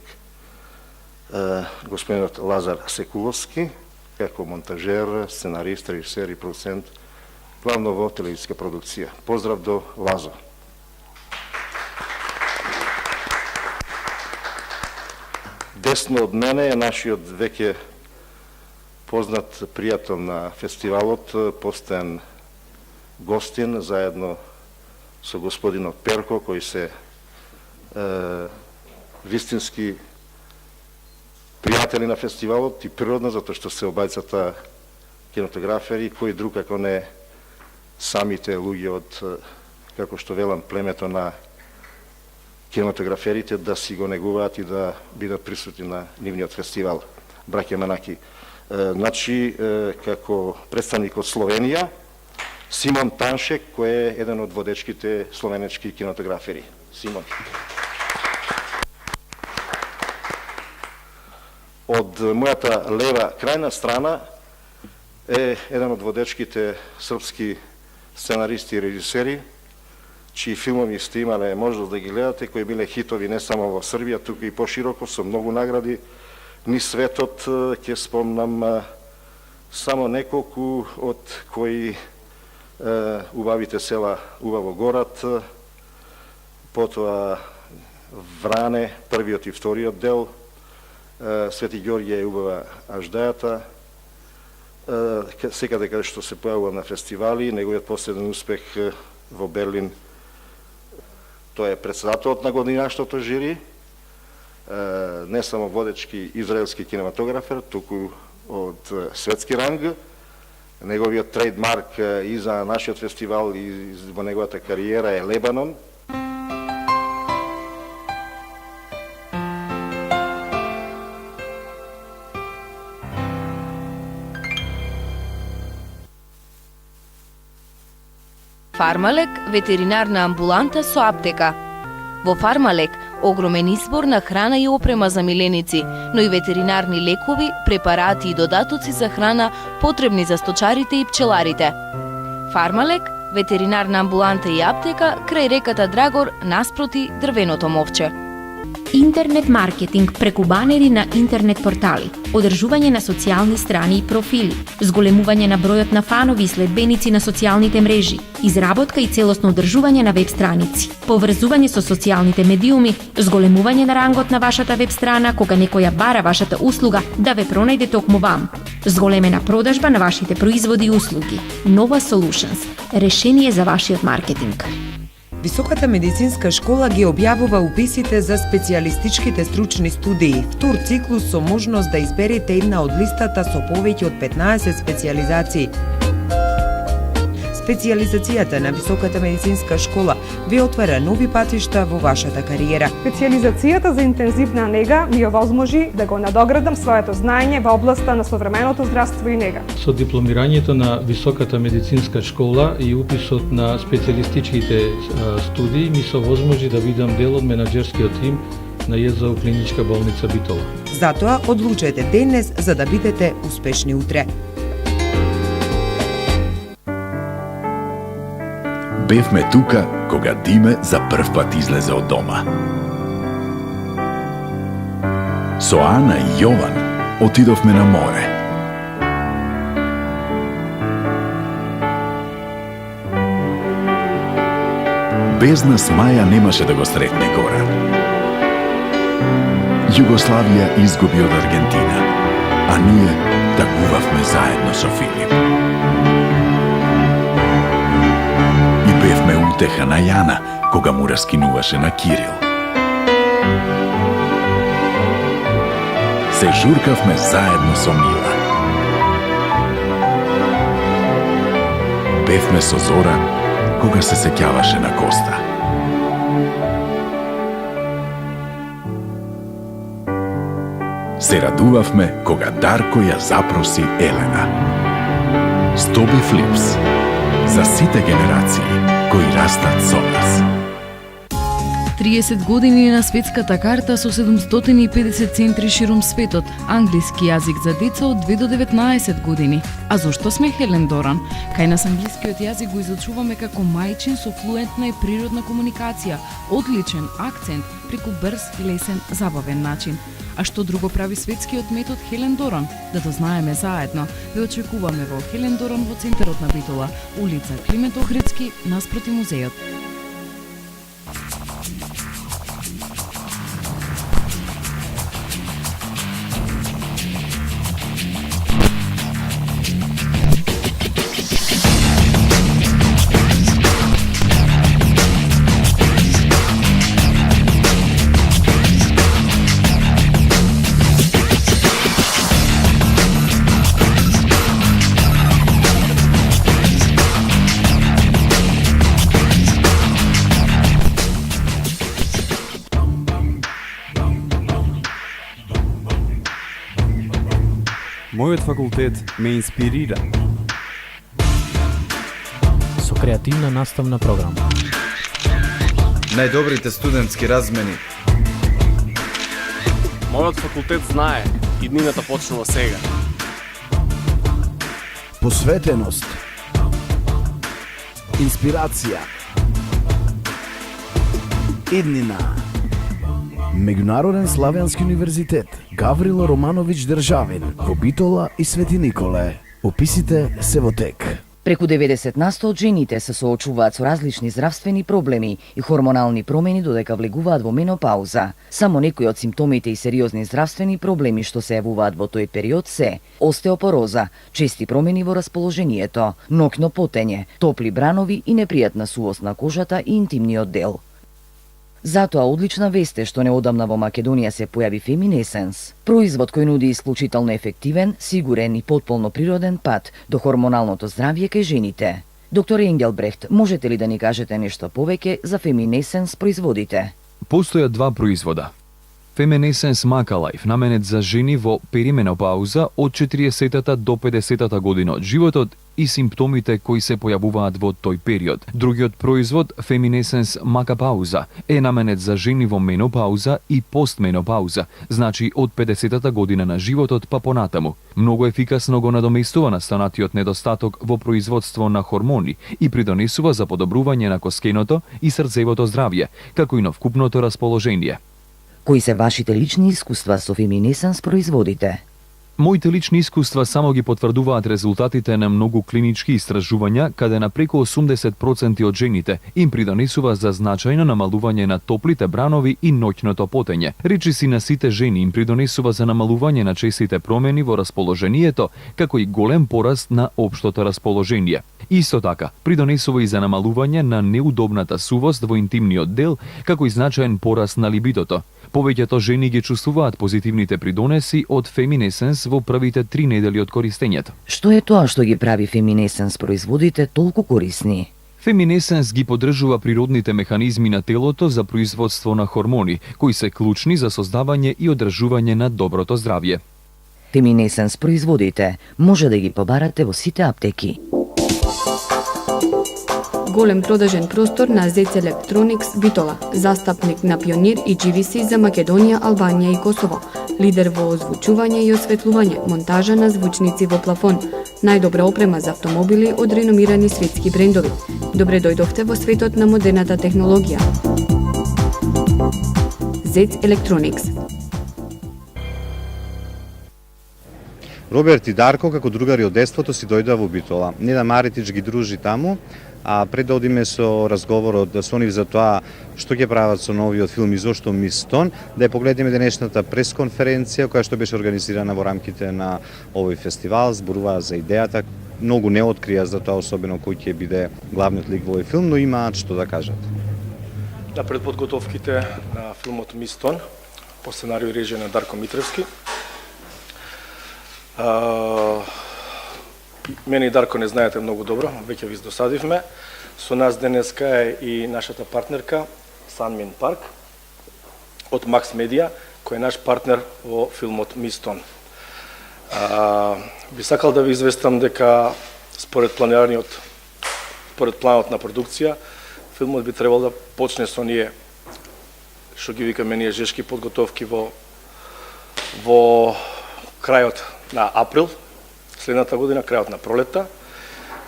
господинот Лазар Секуловски, како монтажер, сценарист, режисер и продуцент, главно во телевизиска продукција. Поздрав до Лазо. Десно од мене е нашиот веќе познат пријател на фестивалот, постојан гостин, заедно со господинот Перко, кои се вистински пријатели на фестивалот и природно, затоа што се обајцата кинотографери, кој друг ако не самите луѓе од, како што велам, племето на кинематограферите да си го негуваат и да бидат присутни на нивниот фестивал Браќа Манаки. Значи, како представник од Словенија, Симон Таншек, кој е еден од водечките словенечки кинематографери. Симон. Од мојата лева крајна страна е еден од водечките српски сценаристи и режисери, чии филмови сте имале можност да ги гледате, кои биле хитови не само во Србија, туку и пошироко, со многу награди ни светот. Ќе спомнам само неколку од кои убавите села, убаво горат, потоа Вране, првиот и вториот дел, Свети Ѓорѓе е убава аждајата, секаде каде што се појавува на фестивали, неговиот последен успех во Берлин, тој е председателот на годинашното жири, не само водечки израелски кинематографер, туку од светски ранг. Неговиот трейдмарк и за нашиот фестивал и во неговата кариера е Лебанон. Фармалек – ветеринарна амбуланта со аптека. Во Фармалек огромен избор на храна и опрема за миленици, но и ветеринарни лекови, препарати и додатоци за храна потребни за сточарите и пчеларите. Фармалек – ветеринарна амбуланта и аптека крај реката Драгор наспроти дрвеното мовче. Интернет маркетинг преку банери на интернет портали, одржување на социјални страни и профили, зголемување на бројот на фанови и следбеници на социјалните мрежи, изработка и целосно одржување на веб страници, поврзување со социјалните медиуми, зголемување на рангот на вашата веб страна кога некоја бара вашата услуга да ве пронајде токму вам, зголемена продажба на вашите производи и услуги. Nova Solutions – решение за вашиот маркетинг. Високата медицинска школа ги објавува уписите за специјалистичките стручни студии, втор циклус со можност да изберете една од листата со повеќе од 15 специјализации. Специјализацијата на Високата медицинска школа ви отвара нови патишта во вашата кариера. Специјализацијата за интензивна нега ми овозможи да го надоградам своето знаење во областа на современото здравство и нега. Со дипломирањето на Високата медицинска школа и уписот на специјалистичките студии ми се овозможи да бидам дел од менаџерскиот тим на ЈЗУ клиничка болница Битола. Затоа одлучете денес за да бидете успешни утре. Бевме тука кога Диме за прв пат излезе од дома. Со Ана и Јован отидовме на море. Без нас Маја немаше да го сретне Горан. Југославија изгуби од Аргентина, а ние тагувавме заедно со Филип. Бевме утеха на Јана, кога му раскинуваше на Кирил. Се журкавме заедно со Мила. Бевме со Зора, кога се сеќаваше на Коста. Се радувавме, кога Дарко ја запроси Елена. Стоби Флипс. За сите генерации кои растат со нас. 30 години на светската карта со 750 центри ширум светот, англиски јазик за деца од 2 до 19 години. А зошто сме Хелен Доран? Кај нас англискиот јазик го изучуваме како мајчин со флуентна и природна комуникација, одличен акцент преку брз, лесен, забавен начин. А што друго прави светскиот метод Хелен Доран? Да дознаеме заедно. Ве очекуваме во Хелен Доран во центарот на Битола, улица Климент Охридски, наспроти музеот. Мојот факултет ме инспирира. Со креативна наставна програма. Најдобрите студентски размени. Мојот факултет знае, иднината почнува сега. Посветеност. Инспирација. Иднина. Меѓународен славјански универзитет Гаврило Романовиќ Државин во Битола и Свети Николе. Описите се во тек. Преку 90% од жените се соочуваат со различни здравствени проблеми и хормонални промени додека влегуваат во менопауза. Само некои од симптомите и сериозни здравствени проблеми што се јавуваат во тој период се остеопороза, чести промени во расположението, ноќно потење, топли бранови и непријатна сувост на кожата и интимниот дел. Затоа одлична вест е што неодамна во Македонија се појави Феминесенс, производ кој нуди исклучително ефективен, сигурен и потполно природен пат до хормоналното здравје кај жените. Доктор Енгелбрехт, можете ли да ни кажете нешто повеќе за Феминесенс производите? Постојат два производа. Феминесенс Макалайф, наменет за жени во перименопауза од 40-та до 50-та година од животот и симптомите кои се појавуваат во тој период. Другиот производ, Феминесенс Макапауза, е наменет за жени во менопауза и постменопауза, значи од 50-та година на животот па понатаму. Многу ефикасно го надоместува настанатиот недостаток во производство на хормони и придонесува за подобрување на коскеното и срцевото здравје, како и на вкупното расположение. Кои се вашите лични искуства со Феминесенс производите? Моите лични искуства само ги потврдуваат резултатите на многу клинички истражувања, каде на преку 80% од жените им придонесува за значајно намалување на топлите бранови и ноќното потење. Речиси на сите жени им придонесува за намалување на честите промени во расположението, како и голем пораст на општото расположение. Исто така, придонесува и за намалување на неудобната сувост во интимниот дел, како и значаен пораст на либидото. Повеќето жени ги чувствуваат позитивните придонеси од Феминесенс во првите 3 недели од користењето. Што е тоа што ги прави Феминесенс производите толку корисни? Феминесенс ги поддржува природните механизми на телото за производство на хормони, кои се клучни за создавање и одржување на доброто здравје. Феминесенс производите може да ги побарате во сите аптеки. Голем продажен простор на Zec Electronics Битола, застапник на Пионир и GVC за Македонија, Албанија и Косово, лидер во озвучување и осветлување, монтажа на звучници во плафон, најдобра опрема за автомобили од реномирани светски брендови. Добре дојдовте во светот на модерната технологија. Zec Electronics. Роберт и Дарко, како другари од детството, си дојдоа во Битола. Неда Маритич ги дружи таму, а пред да одиме со разговорот со нив за тоа што ќе прават со новиот филм и зошто Мистон, да ја погледнеме денешната пресконференција која што беше организирана во рамките на овој фестивал, зборуваа за идејата, многу не открија за тоа, особено кој ќе биде главниот лик во овој филм, но имаат што да кажат. На предподготовките на филмот Мистон, по сценарио и режија на Дарко Митревски, мене и Дарко не знаете многу добро, веќе ви досадивме. Со нас денеска е и нашата партнерка Санмин Парк од Макс Медија, кој е наш партнер во филмот Мистон. Би сакал да ви известам дека според планот на продукција, филмот би требал да почне со ние, што ги викаме ние жешки подготовки во крајот на април, следната година, крајот на пролетта,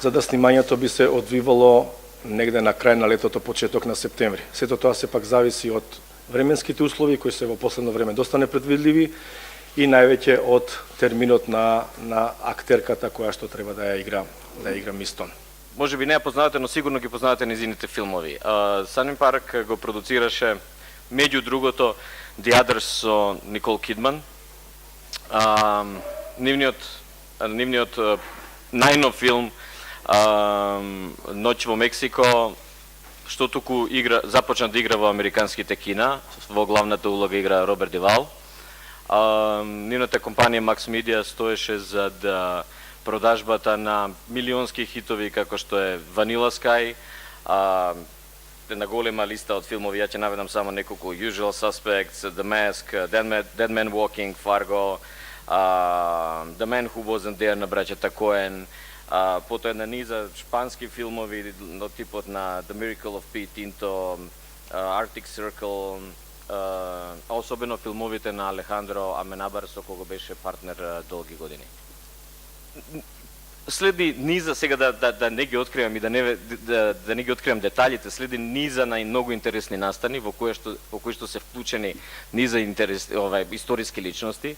за да снимањето би се одвивало негде на крај на летото, почеток на септември. Сето тоа се пак зависи од временските услови, кои се во последно време доста непредвидливи, и највеќе од терминот на актерката која што треба да ја игра Мистон. Може би не ја познавате, но сигурно ги познавате низините филмови. Санмин Парк го продуцираше меѓу другото The Others со Никол Кидман. Нивниот најнов филм Ноќ во Мексико, што туку започна да игра во американските кина, во главната улога игра Роберт Девал. Нивната компанија Макс Медија стоеше за продажбата на милионски хитови како што е Vanilla Sky, на голема листа од филмови, ја ќе наведам само неколку: Usual Suspects, The Mask, Dead Man Walking, Fargo, The Man Who Wasn't There на браќата Коен, потоа една низа шпански филмови од типот на The Miracle of Pete Tinto, Arctic Circle, а особено филмовите на Алехандро Аменабар со кого беше партнер долги години. Следи низа, сега да не ги откривам и да не ги откривам деталите, следи низа на многу интересни настани во кои што се вклучени низа историски личности.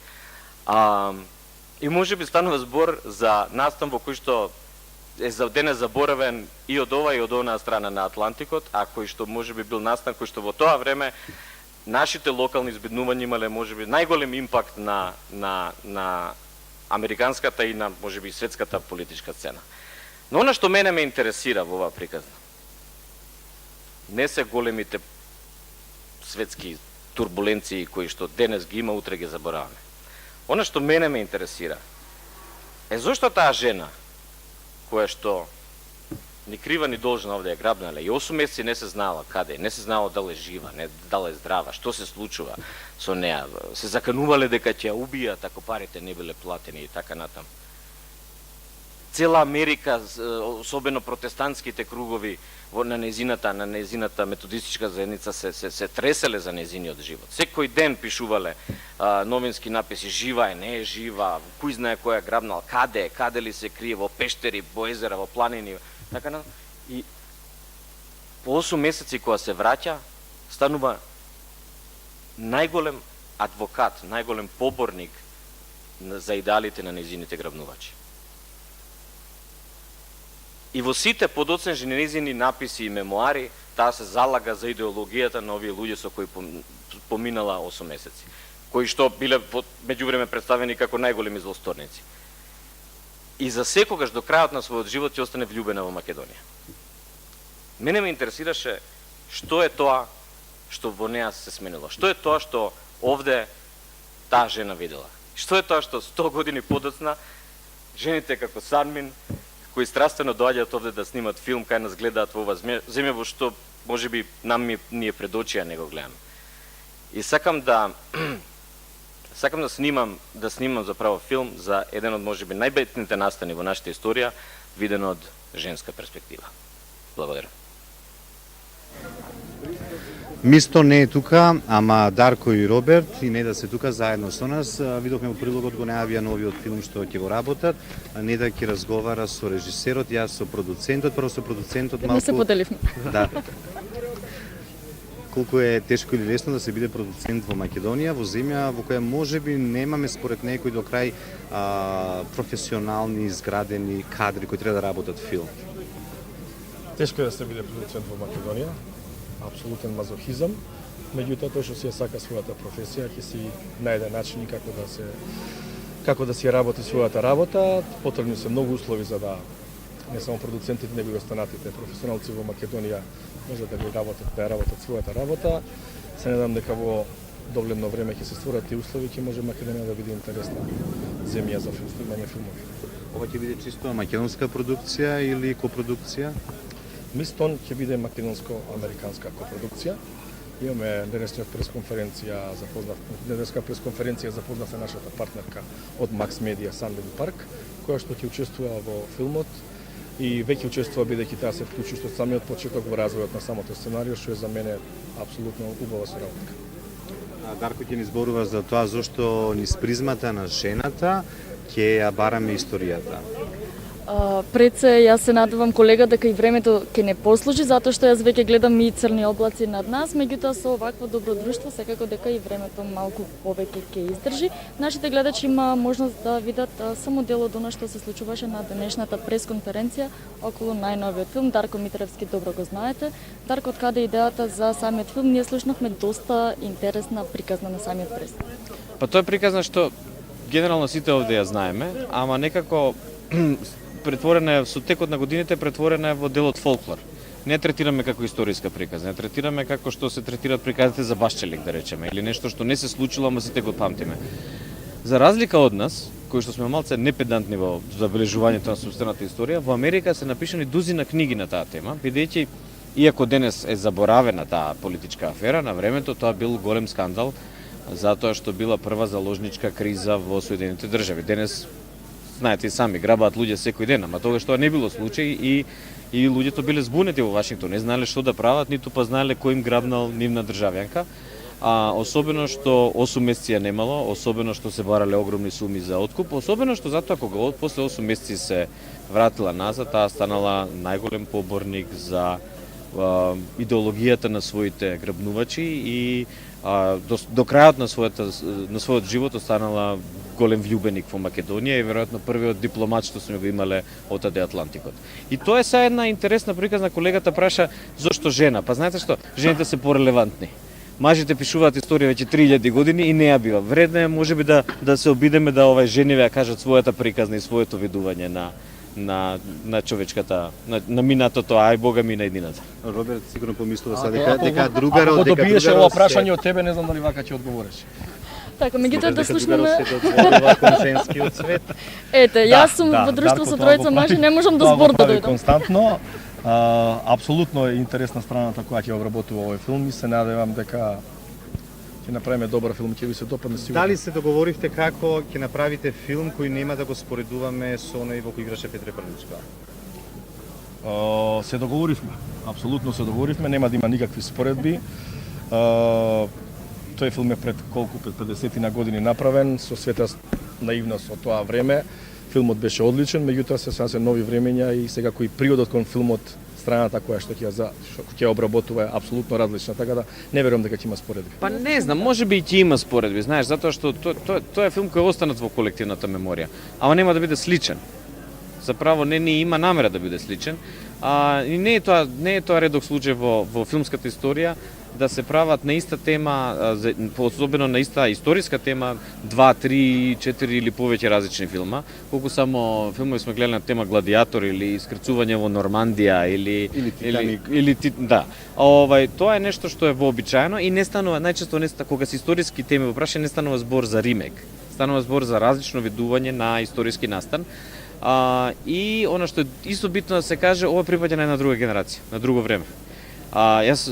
И може би станува збор за настан во кој што е за денес заборавен и од ова и од онаа страна на Атлантикот, а кој што може би бил настан кој што во тоа време нашите локални збеднувања имале може би најголем импакт на американската и на може би светската политичка сцена. Но она што мене ме интересира во оваа приказна не се големите светски турбуленции кои што денес ги има, утре ги забораваме. Она што мене ме интересира е зошто таа жена која што ни крива ни должна овде е грабнале и 8 месеци не се знаела каде, не се знаела дали е жива, дали е здрава, што се случува со неа, се заканувале дека ќе ја убијат ако парите не биле платени и така натам. Цела Америка, особено протестантските кругови на незината методистичка заедница се треселе за незиниот живот. Секој ден пишувале новински написи, жива е, не е жива, кој знае кој е грабнал, каде ли се крие, во пештери, во езера, во планини, така на. И по 8 месеци кога се враќа, станува најголем адвокат, најголем поборник за идеалите на незините грабнувачи. И во сите подоцнежни незини написи и мемуари, таа се залага за идеологијата на овие луѓе со кои поминала 8 месеци, кои што биле меѓувреме представени како најголеми злосторници. И за секогаш до крајот на својот живот ќе остане влюбена во Македонија. Мене ме интересираше што е тоа што во неа се сменило, што е тоа што овде таа жена видела, што е тоа што 100 години подоцна жените како Санмин, кои страствено доаѓаат овде да снимат филм, кај нас гледаат во ова земја во што можеби нам ние пред очи не го гледаме. И сакам да снимам заправо филм за еден од можеби најбитните настани во нашата историја, виден од женска перспектива. Благодарам. Мисто не е тука, ама Дарко и Роберт и Неда се тука заедно со нас. Видовме во прилогот го најавија новиот филм што ќе го работат. Неда ќе разговара со режисерот, јас со продуцентот, прво со продуцентот малку. Не се поделивме. Да. Колку е тешко или лесно да се биде продуцент во Македонија, во земја во која можеби немаме според некој до крај професионални, изградени кадри кои треба да работат филм. Тешко е да се биде продуцент во Македонија, апсолутен мазохизам, меѓутоа тој што си ја сака својата професија ќе си најде начини како да си работи својата работа. Потребни се многу услови за да не само продуцентите, него и останатите професионалци во Македонија може да работат својата работа. Се надам дека во догледно време ќе се створат и услови, ќе може Македонија да биде интересна земја за снимање филмови. Ова ќе биде чисто македонска продукција или копродукција? Мистон ќе биде македонско-американска копродукција. Имаме денеска пресконференција запознавме нашата партнерка од Max Media Sunbeam Park, која што ќе учествува во филмот и веќе учествува бидејќи таа се вклучи од самиот почеток во развојот на самото сценарио, што е за мене апсолутно убава соработка. Дарко ќе ни зборува за тоа зошто низ призмата на жената ќе ја бараме историјата. Пред се, јас се надевам колега дека и времето ќе не послужи, затоа што јас веќе гледам и црни облаци над нас, меѓутоа со овакво добро друштво секако дека и времето малку повеќе ќе издржи. Нашите гледачи има можност да видат само дел од она што се случуваше на денешната пресконференција околу најновиот филм. Дарко Митревски добро го знаете. Дарко, од каде идејата за самиот филм? Ние слушнавме доста интересна приказна на самиот прес. Па тоа е приказна што генерално сите овде ја знаеме, ама некако претворена е со текот на годините, претворена е во дел од фолклор. Не третираме како историска приказна, не третираме како што се третираат приказите за Башчелик, да речеме, или нешто што не се случило, ама сите го памтиме. За разлика од нас, кои што сме малце непедантни во забележувањето на сопствената историја, во Америка се напишани дузина книги на таа тема, бидејќи иако денес е заборавена таа политичка афера, на времето тоа бил голем скандал затоа што била прва заложничка криза во Соединените држави. Денес, знаете и сами, грабаат луѓе секој ден, ама тогаш тоа не било случај и луѓето биле збунети во Вашингтон, не знаеле што да прават, ниту па знаеле кој им грабнал нивна државјанка. Особено што 8 месеци ја немало, особено што се барале огромни суми за откуп, особено што затоа кога после 8 месеци се вратила назад, таа станала најголем поборник за идеологијата на своите грабнувачи и до крајот на својот живот останала голем влюбеник во Македонија и веројатно првиот дипломат што сме го имале од таде Атлантикот. И тоа е сега една интересна приказна, колегата праша зошто жена. Па знаете што, жените се порелевантни. Мажите пишуваат историја веќе 3000 години и не ја бива. Вредно е можеби да се обидеме да жениве ја кажат својата приказна и своето видување на човечката, на минатото, ај бога ми на едината. Роберт сигурно помислува сега дека другарот, ако добиеш ова прашање од тебе, не знам дали вака ќе одговориш. Така, меѓутоа да слушнеме консенскиот свет. Ете, јас сум во друштво со тројца мажи, не можам да збор да дојдам. Константно, апсолутно е интересна страната која ќе обработува овој филм и се надевам дека ќе направиме добар филм, ќе ви се допадне сигурно. Дали се договоривте како ќе направите филм кој нема да го споредуваме со оној во кој играше Петре Прличка? Се договоривме, апсолутно се договоривме, нема да има никакви споредби. Тој филм е пред 50 на години направен, со света наивност од тоа време. Филмот беше одличен, меѓутоа се сасвем нови времења и сега кој приодот кон филмот, страната која што ќе обработува е апсолутно различна, така да не верувам дека ќе има споредби. Па не знам, можеби и ќе има споредби, знаеш, затоа што тоа е филм кој е останат во колективната меморија, ама нема да биде сличен. Заправо не има намера да биде сличен, и не е тоа редок случај во филмската историја да се прават на иста тема, особено на иста историска тема, 2, 3, 4 или повеќе различни филма. Колку само филмови сме гледали на тема Гладиатор или Искрцување во Нормандија или да. Тоа е нешто што е вообичаено и не станува најчесто кога се историски теми во прашање не станува збор за ремейк. Станува збор за различно видување на историски настан. И она што е исто битно да се каже, ова припаѓа на една друга генерација, на друго време. Јас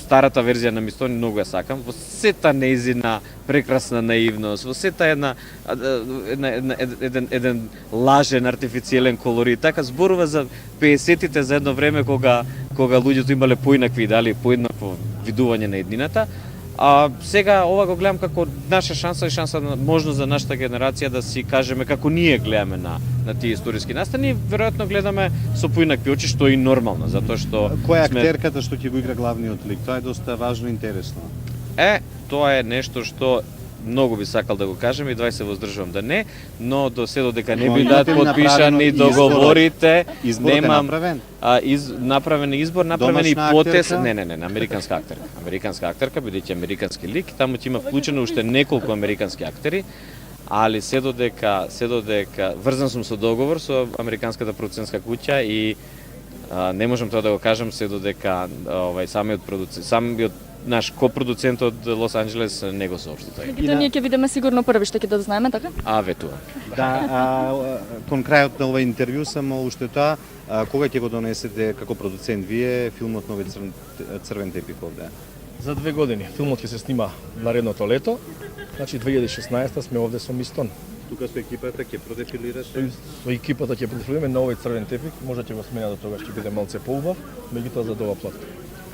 старата верзија на Мистони многу ја сакам, во сета нејзина прекрасна наивност, во сета еден лажен, артифицијален колорит, така зборува за 50-тите за едно време кога луѓето имале поинакви идеали, поеднакво видување на еднината. Сега ова го гледам како наша шанса и шанса можност за нашата генерација да си кажеме како ние гледаме на тие историски настани, веројатно гледаме со поинакви очи, што е и нормално, затоа што која е актерката што ќе го игра главниот лик? Тоа е доста важно и интересно. Тоа е нешто што многу би сакал да го кажем и 20 се воздржувам да не, но додека не бидат подпишани договорите, немам направен избор, направен и потез, не, американска актерка. Американска актерка, бидејќи американски лик, таму ќе има вклучено уште неколку американски актери, али се додека врзан сум со договор со американската продуцентска куќа и не можам тоа да го кажам се додека самиот наш копродуцент од Лос Анџелес не го соопшти тоа. Ние ќе видиме сигурно први што ќе да знаеме, така? Ветувам. Да, кон крајот на ова интервју само уште тоа, кога ќе го донесете како продуцент вие филмот Нови црвен тепих овде? За 2 години. Филмот ќе се снима наредното лето, значи 2016 сме овде со Мистон. Тука со екипата ќе продефилирате? Со екипата ќе продефилираме на овој црвен тепих, може ќе го смена до тогаш ќе биде малце поубав, меѓутоа за дова платка.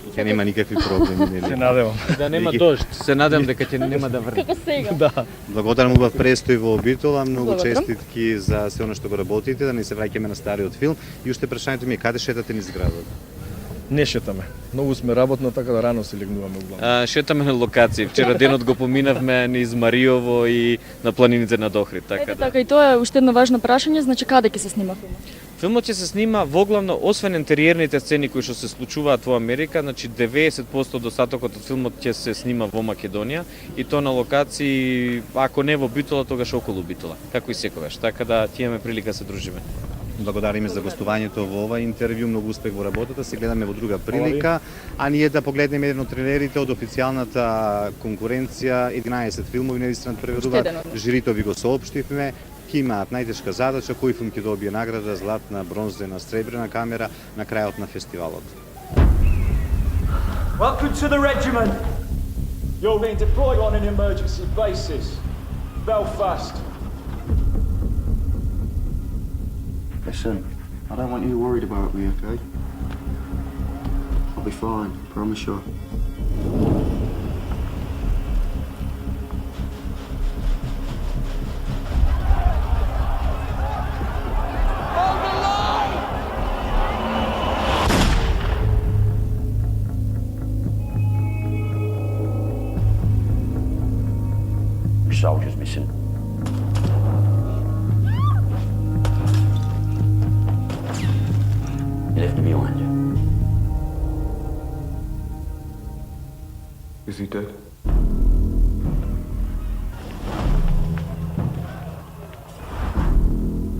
Ќе нема никакви проблеми, нели? Се надевам. Да нема дожд, се надевам дека ќе нема да врне. Како сега? Да. Благодарам убав престој во Битола, многу честитки за се она што го работите, да не се враќаме на стариот филм. И уште прашањето ми е каде шетате низ градот? Не шетаме. Многу сме работно, така да рано се легнуваме углавно. Шетаме на локации. Вчера денот го поминавме низ Мариово и на планините на Охрид, така да. Така и тоа е уште едно важно прашање, значи каде ќе се снима филмот? Филмот ќе се снима воглавно, освен интериерните сцени кои што се случуваат во Америка, значи 90% од остатокот од филмот ќе се снима во Македонија и то на локации, ако не во Битола, тогаш околу Битола, како и секогаш. Така да ќе имаме прилика да се дружиме. Благодариме за гостувањето во ова интервју, многу успех во работата, се гледаме во друга прилика, а ние да погледнеме еден од тренерите од официјалната конкуренција, 11 филмови на Истран преведуваат, жирито ви го соопштивме, ќе имаат најтешка задача, кој филм ќе добие награда, златна, бронзена, сребрена камера на крајот на фестивалот. Welcome to the regiment. You're being deployed on an emergency basis. Belfast. Listen, I don't want you worried about me, okay? I'll be fine, promise you. Soldiers missing. You left him behind. Is he dead?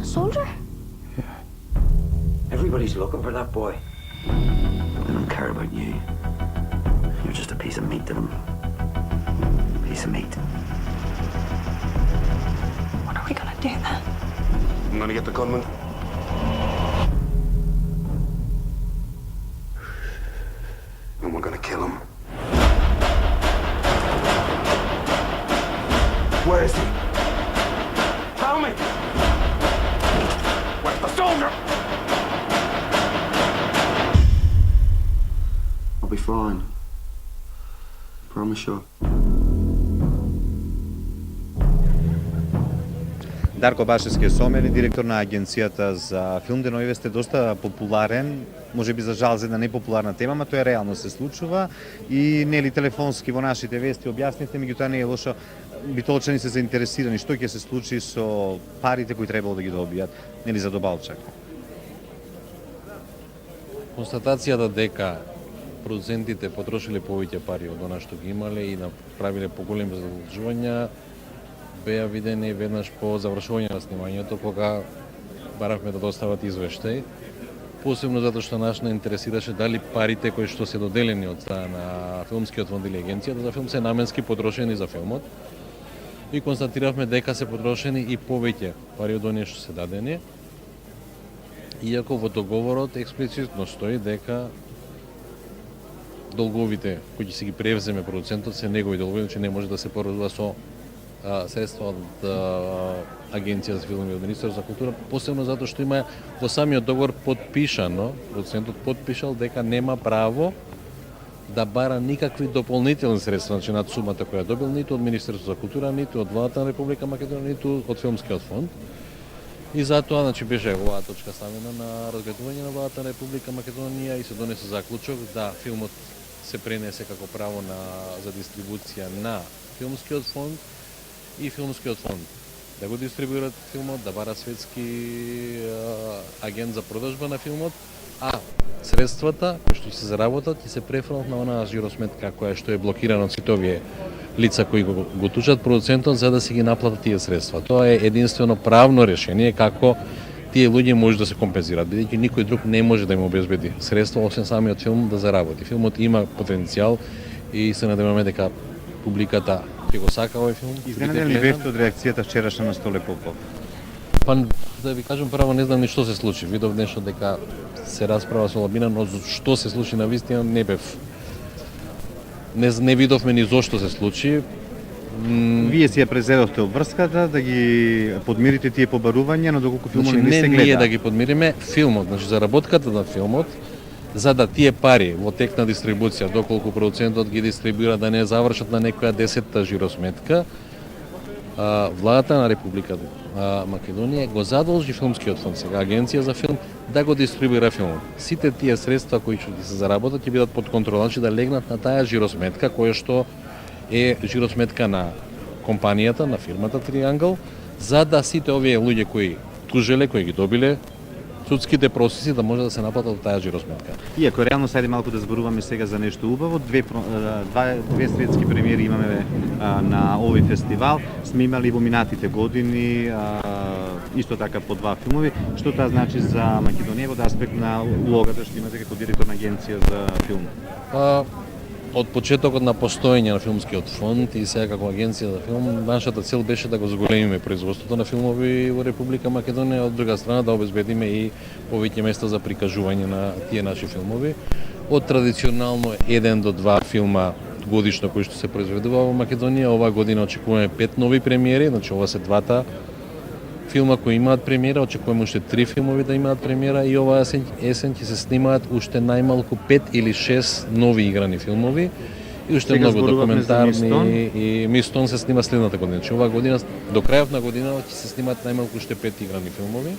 A soldier? Yeah. Everybody's looking for that boy. They don't care about you. You're just a piece of meat to them. A piece of meat. What are we gonna do then? I'm gonna get the gunman. And we're gonna kill him. Where is he? Tell me! Where's the soldier? I'll be fine. Promise you. Дарко Башевски Сомер, директор на агенцијата за филм. Деновиве сте доста популарен, може би за жал за една непопуларна тема, но тоа реално се случува и нели телефонски во нашите вести објаснивте, меѓутоа не е лошо, битолчани се заинтересирани што ќе се случи со парите кои требало да ги добијат, нели за Добалчак. Констатацијата дека продуцентите потрошиле повеќе пари од она што ги имале и направиле поголеми задолжувања беа видени веднаш по завршување на снимањето, кога баравме да достават извештај, посебно затоа што нас не интересираше дали парите кои што се доделени од страна на филмскиот фонд или агенцијата за филм се наменски потрошени за филмот. И констатиравме дека се потрошени и повеќе пари од оние што се дадени, иако во договорот експлицитно стои дека долговите кои ќе се ги превземе продуцентот се негови долгови, че не може да се породува со средства од Агенција за филм и од Министерство за култура, посебно затоа што има во самиот договор подпишано, продуцентот подпишал дека нема право да бара никакви дополнителни средства, значи над сумата која добил ниту од Министерство за култура, ниту од владата на Република Македонија, ниту од филмскиот фонд. И затоа, значи, беше оваа точка ставена на разгледување на владата на Република Македонија и се донесе заклучок да филмот се пренесе како право за дистрибуција на филмскиот фонд и филмскиот фонд да го дистрибуират филмот, да бара светски агент за продажба на филмот, а средствата кои што ќе се заработат ќе се префрлат на онаа жиросметка која што е блокирана од сите овие лица кои го тужат продуцентот за да се ги наплатат тие средства. Тоа е единствено правно решение како тие луѓе може да се компензираат, бидејќи никој друг не може да им обезбеди средства освен самиот филм да заработи. Филмот има потенцијал и се надеваме дека публиката ќе го сака овој филм. Изненаден ли бевте од реакцијата вчерашна на Столе Попов? Па да ви кажам право, не знам ни што се случи. Видов нешто дека се расправа со Лабина, но што се случи на вистина не бев. Не видовме ни зошто се случи. Вие си ја презедовте обврската да ги подмирите тие побарувања, но доколку филмот не се гледа. Не ние да ги подмириме, филмот, значи заработката на филмот, за да тие пари во тек на дистрибуција, доколку продуцентот ги дистрибуира да не завршат на некоја 10-та жиросметка, владата на Република Македонија го задолжи филмскиот фонд, сега агенција за филм, да го дистрибуира филмот. Сите тие средства кои ќе се заработат ќе бидат под контрола, значи да легнат на таа жиросметка која што е жиросметка на компанијата, на фирмата Триангл, за да сите овие луѓе кои тужеле, кои ги добиле судските процеси да може да се наплатат од таа жиросметка. Иако реално сајде малку да зборуваме сега за нешто убаво, две светски премиери имаме на овој фестивал, сме имали во минатите години исто така по два филмови. Што тоа значи за Македонија од аспект на улогата што имате како директор на агенција за филм? Од почетокот на постоење на филмскиот фонд и сега како агенција за филм, нашата цел беше да го зголемиме производството на филмови во Република Македонија, од друга страна да обезбедиме и повеќе места за прикажување на тие наши филмови. Од традиционално 1 до 2 филма годишно кои што се произведува во Македонија. Оваа година очекуваме 5 нови премиери, значи ова се двата филма кои имаат премиера, очекуваме уште 3 филмови да имаат премиера и оваа есен ќе се снимаат уште најмалку 5 или 6 нови играни филмови и уште Сега многу зборувавме за документарни и Мистон се снима следната година. Значи оваа година до крајот на година ќе се снимаат најмалку уште 5 играни филмови.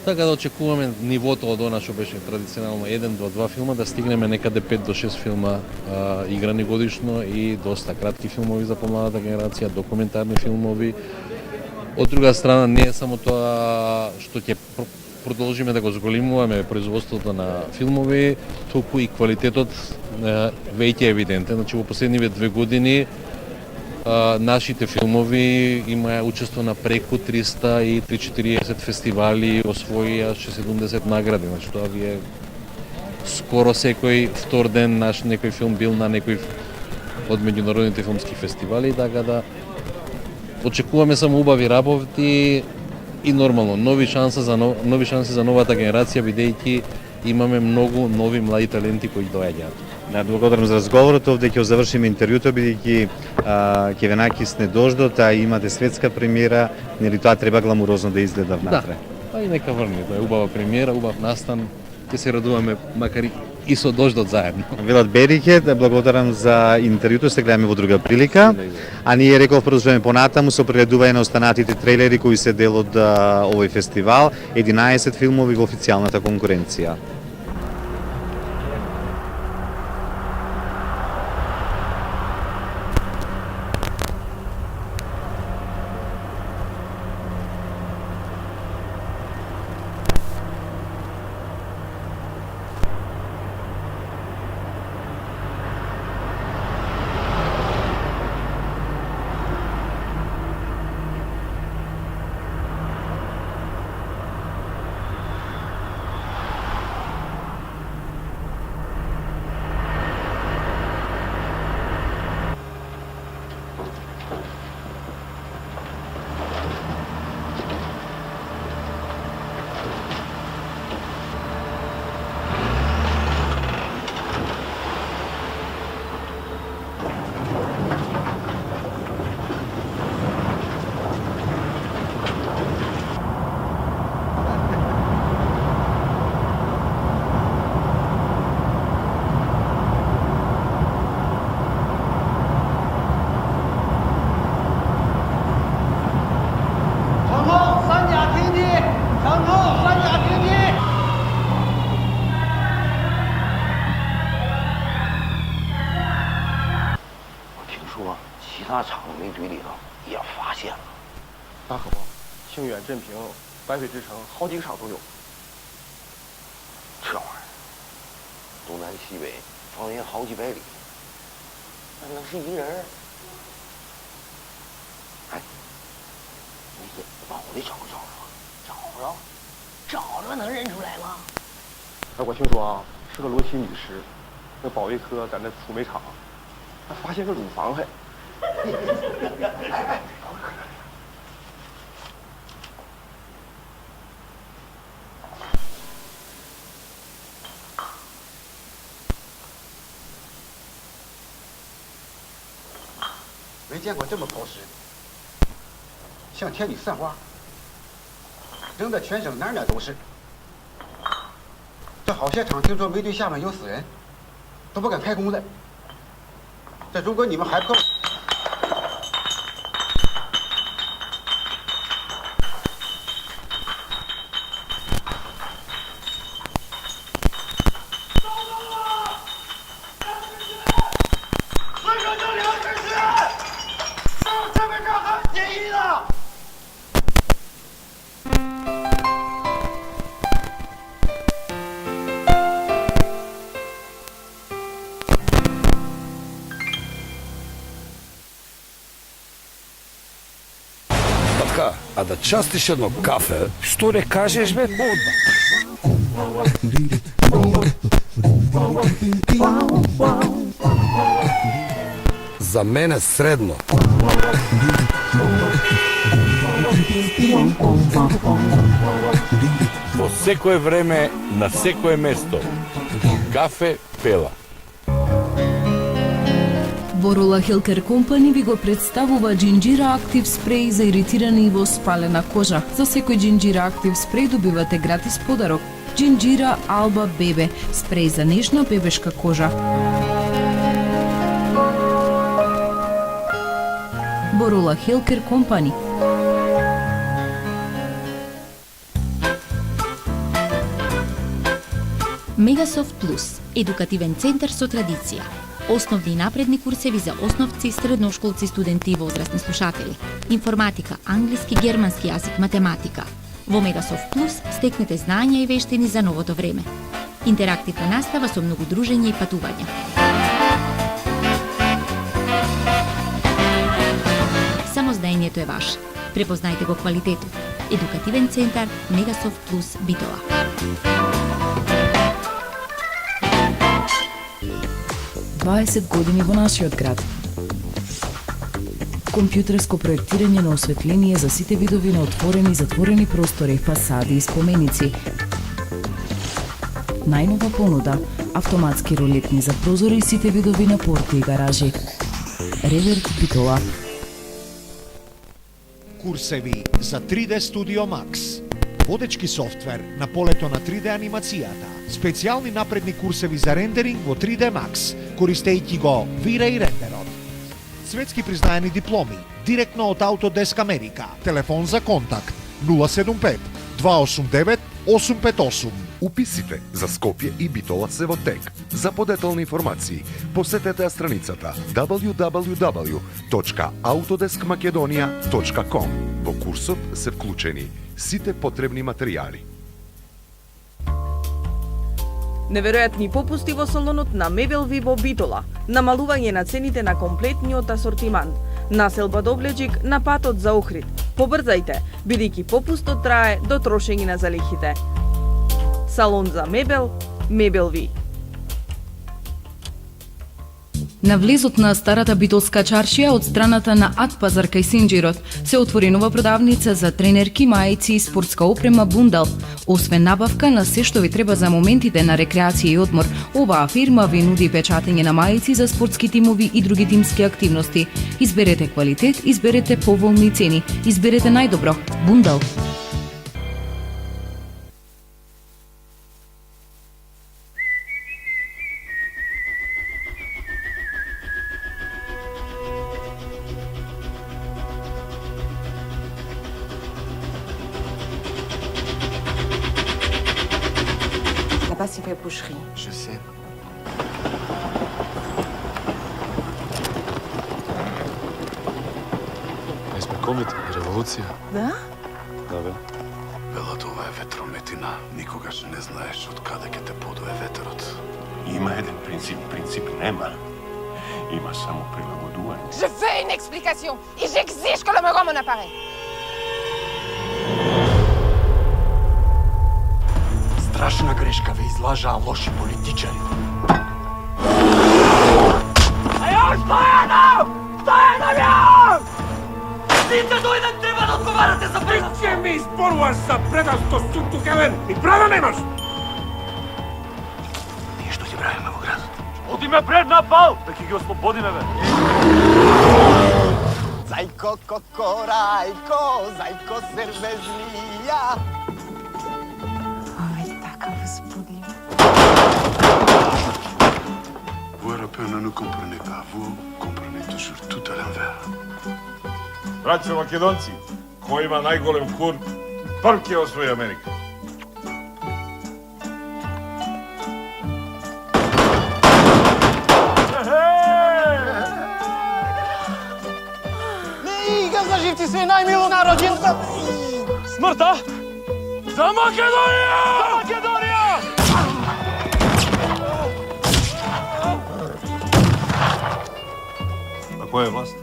Така да очекуваме нивото од она што беше традиционално 1 до 2 филма да стигнеме некаде 5 до 6 филма играни годишно и доста кратки филмови за помладата генерација, документарни филмови. Од друга страна не е само тоа што ќе продолжиме да го зголемуваме производството на филмови, туку и квалитетот веќе е евидентен. Значи во последниве 2 години нашите филмови има учество на преку 340 фестивали, освоија 70 награди. Значи тоа ви е скоро секој втор ден наш некој филм бил на некој од меѓународните филмски фестивали, така да очекуваме само убави работи и нормално нови шанси за новата генерација, бидејќи имаме многу нови млади таленти кои доаѓаат. Да, благодарам за разговорот. Овде ќе завршиме интервјуто, бидејќи ќе ве накисне дождот, а имате светска премиера, нели тоа треба гламурозно да изгледа внатре? Да, па и нека врне, тоа е убава премиера, убав настан, ќе се радуваме макар и со дождот заедно. Велат Берике, да благодарам за интервјуто, се гледаме во друга прилика. А ние реков продолжуваме понатаму со прегледување на останатите трейлери кои се дел од овој фестивал, 11 филмови во официјалната конкуренција.清远、镇平、白水之城，好几个厂都有。这玩意儿，东南西北，方圆好几百里，那能是一人？哎，你往我里找找找着能认出来吗？哎，我听说啊，是个罗琦女尸，那保卫科在那储煤厂，还发现个乳房还。哎，没见过这么潮湿，像田里散花，扔的全省哪哪都是。这好些厂听说煤堆下面有死人，都不敢开工的。在中国你们还不够。А да частиш едно кафе, што не кажеш бе? За мене средно. Во секое време, на секое место. Кафе Пела. Borola Healthcare Company ви го представува Gingira Active спреј за иритирана и воспалена кожа. За секој Gingira Active спреј добивате гратис подарок. Gingira Alba Bebe, спреј за нежна бебешка кожа. Borola Healthcare Company. Мегасофт Плюс, едукативен центар со традиција. Основни и напредни курсеви за основци, средношколци, студенти и возрастни слушатели. Информатика, англиски, германски јазик, математика. Во Мегасофт Плюс стекнете знања и вештини за новото време. Интерактивна настава со многу дружење и патувања. Само знаењето е ваше. Препознајте го квалитетот. Едукативен центар Мегасофт Плюс Битола. Години во нашиот град. Компјутерско проектирање на осветление за сите видови на отворени и затворени простори, фасади и споменици. Најнова понуда, автоматски рулетни за прозори и сите видови на порти и гаражи. Реверт Битола. Курсеви за 3D Studio Max. Водечки софтвер на полето на 3D анимацијата. Специјални напредни курсеви за рендеринг во 3D Max, користејќи го V-Ray рендерот. Светски признаени дипломи, директно од Autodesk Америка. Телефон за контакт 075 289 858. Уписите за Скопје и Битола се во тек. За подетални информации посетете ја страницата www.autodeskmakedonia.com. Во курсот се вклучени сите потребни материјали. Неверојатни попусти во салонот на Мебелви во Битола. Намалување на цените на комплетниот асортимент. Населба Доблеџик на патот за Охрид. Побрзајте, бидејќи попустот трае до трошење на залихите. Салон за мебел, Мебелви. На влезот на старата битолска чаршија од страната на Ат пазар кај Синџирот се отвори нова продавница за тренерки, мајци и спортска опрема Бундал. Освен набавка на се што ви треба за моментите на рекреација и одмор, оваа фирма ви нуди печатење на мајци за спортски тимови и други тимски активности. Изберете квалитет, изберете поволни цени, изберете најдобро. Бундал. C'est fait boucherie. Je sais. Jesmo komit, револуција. Да? Да, бе. Велат ова е ветрометина. Никогаш не знаеш од каде ќе те подуе ветерот. Има еден принцип. Принцип нема. Има само прилагодување. Je veux une explication et j'exige que l'on me rende mon appareil. Страшна грешка ве излажаа лоши политичари. Стојано! Стојано ја! Сите дојден треба да одговарате за предав. Ќе ми изборуваш за предавство суту кевен и права немаш! Ние што ќе правиме во градот? Одиме пред на бал, да ќе ги ослободиме, бе. Зајко кокорајко, зајко сервезлија. Vous, Européens, ne nous comprenez pas. Vous comprenez toujours tout à l'envers. Браќо македонци, кој има најголем кур, прв ќе освои Америка. Ига за живци се најмило нароѓенца. Смртта за Македонија! За Македонија! А која е власт?